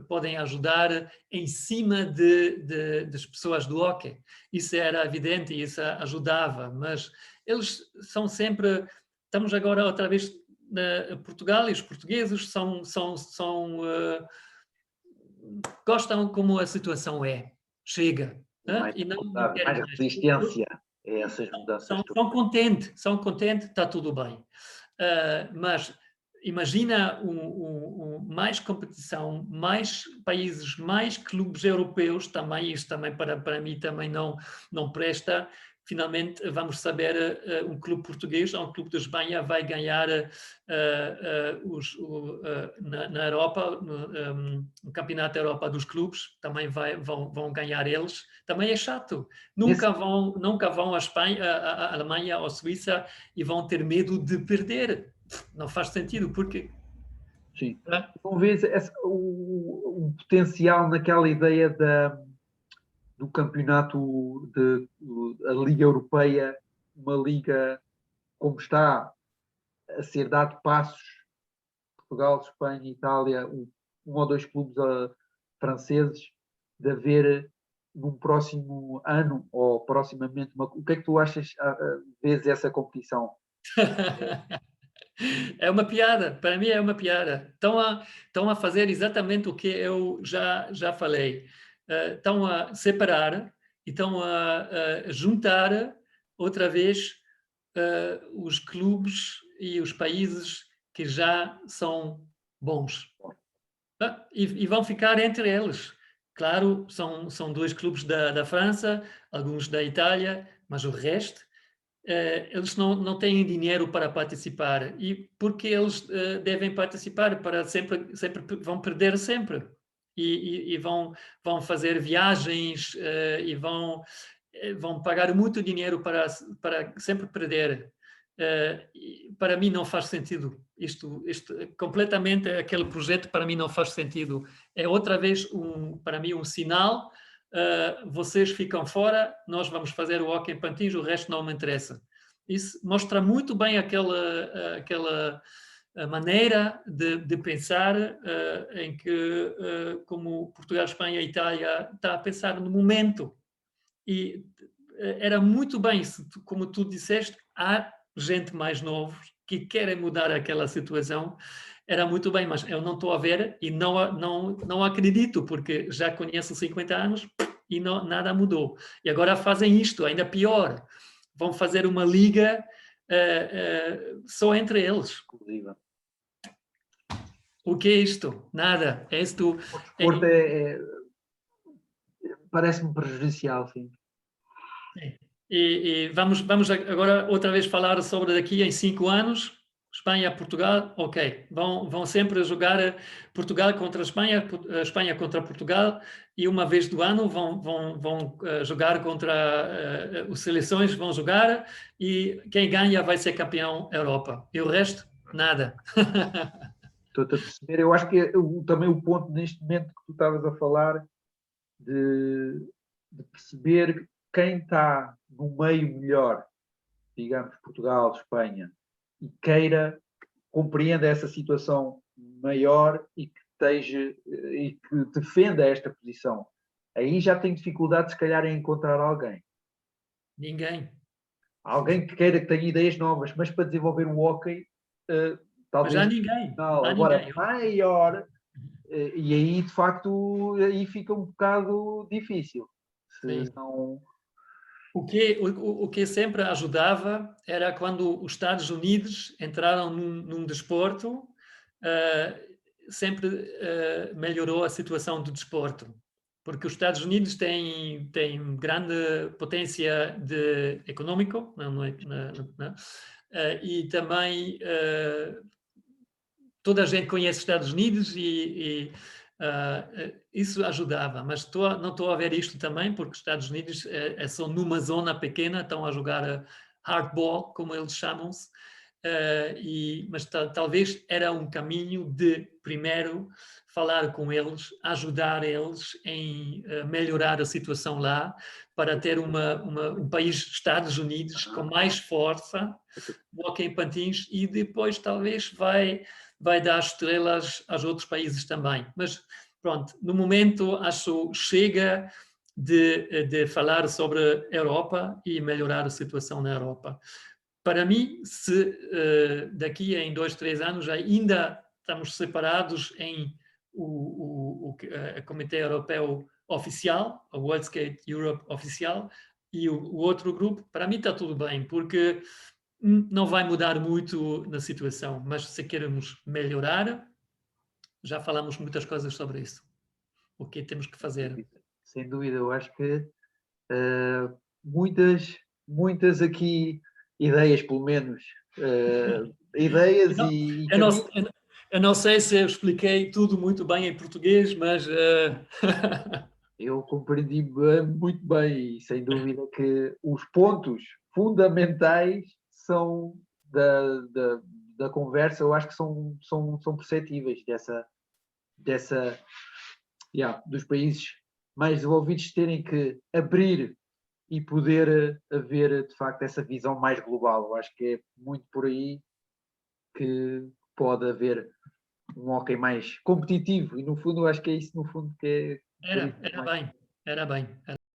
B: podem ajudar em cima das pessoas do hóquei. Isso era evidente e isso ajudava, mas eles são sempre... Estamos agora outra vez na Portugal e os portugueses gostam como a situação é. Chega.
A: Mais
B: E não
A: confortável,
B: querem
A: mais
B: mais.
A: resistência a essas mudanças todas.
B: São contentes, está tudo bem. Mas imagina mais competição, mais países, mais clubes europeus, também isso também para mim também não presta. Finalmente vamos saber um clube português ou um clube de Espanha vai ganhar na Europa, no Campeonato da Europa dos clubes, também vão ganhar eles. Também é chato. Nunca vão à Espanha, à Alemanha ou à Suíça e vão ter medo de perder. Não faz sentido, porque...
A: Sim. Não vês o potencial naquela ideia do campeonato a Liga Europeia, uma liga como está a ser dado passos, Portugal, Espanha, Itália, um ou dois clubes franceses, de haver num próximo ano ou proximamente, o que é que tu achas, vês essa competição?
B: É uma piada, para mim é uma piada. Estão a fazer exatamente o que eu já falei. Estão a separar e estão a juntar outra vez os clubes e os países que já são bons. E vão ficar entre eles. Claro, são dois clubes da França, alguns da Itália, mas o resto eles não têm dinheiro para participar. E porque eles devem participar? Para sempre vão perder sempre. E vão fazer viagens e vão pagar muito dinheiro para sempre perder. Para mim não faz sentido. Isto completamente, aquele projeto para mim não faz sentido. É outra vez, para mim, um sinal. Vocês ficam fora, nós vamos fazer o hóquei em patins, o resto não me interessa. Isso mostra muito bem aquela maneira de pensar em que, como Portugal, Espanha e Itália, está a pensar no momento. E era muito bem, como tu disseste, há gente mais nova que querem mudar aquela situação, era muito bem, mas eu não estou a ver e não acredito, porque já conheço 50 anos e nada mudou. E agora fazem isto, ainda pior. Vão fazer uma liga só entre eles.
A: Exclusiva.
B: O que é isto? Nada. É isto.
A: O desporto parece-me prejudicial, sim.
B: E vamos agora outra vez falar sobre daqui em 5 anos. Espanha, Portugal, ok. Vão sempre jogar Portugal contra a Espanha contra Portugal, e uma vez do ano vão jogar contra as seleções, vão jogar, e quem ganha vai ser campeão Europa. E o resto, nada.
A: Estou-te a perceber. Eu acho que também o ponto neste momento que tu estavas a falar de perceber quem está no meio melhor, digamos, Portugal, Espanha, e compreenda essa situação maior e que defenda esta posição. Aí já tenho dificuldade, se calhar, em encontrar alguém.
B: Ninguém.
A: Alguém que tenha ideias novas, mas para desenvolver o hóquei, talvez...
B: Mas há ninguém.
A: Agora,
B: Ninguém.
A: maior, e aí, de facto, aí fica um bocado difícil. Se não...
B: O que sempre ajudava era quando os Estados Unidos entraram num desporto, sempre melhorou a situação do desporto, porque os Estados Unidos têm grande potência econômico, e também toda a gente conhece os Estados Unidos isso ajudava, mas não estou a ver isto também, porque os Estados Unidos são numa zona pequena, estão a jogar hardball, como eles chamam-se, mas talvez era um caminho de, primeiro, falar com eles, ajudar eles em melhorar a situação lá, para ter um país, Estados Unidos, com mais força, no hóquei em patins, e depois talvez vai dar estrelas aos outros países também. Mas pronto, no momento acho chega de falar sobre a Europa e melhorar a situação na Europa. Para mim, se daqui a 2, 3 anos ainda estamos separados em o Comitê Europeu Oficial, o World Skate Europe Oficial, e o outro grupo, para mim está tudo bem, porque não vai mudar muito na situação, mas se queremos melhorar, já falamos muitas coisas sobre isso. O que temos que fazer?
A: Sem dúvida, eu acho que muitas aqui ideias, pelo menos, ideias e
B: Eu não,
A: caminhos.
B: eu não sei se eu expliquei tudo muito bem em português, mas
A: Eu compreendi muito bem e sem dúvida que os pontos fundamentais são da conversa, eu acho que são perceptíveis dessa dos países mais desenvolvidos terem que abrir e poder haver de facto essa visão mais global. Eu acho que é muito por aí que pode haver um hóquei mais competitivo e no fundo eu acho que é isso no fundo que é por isso
B: era bem.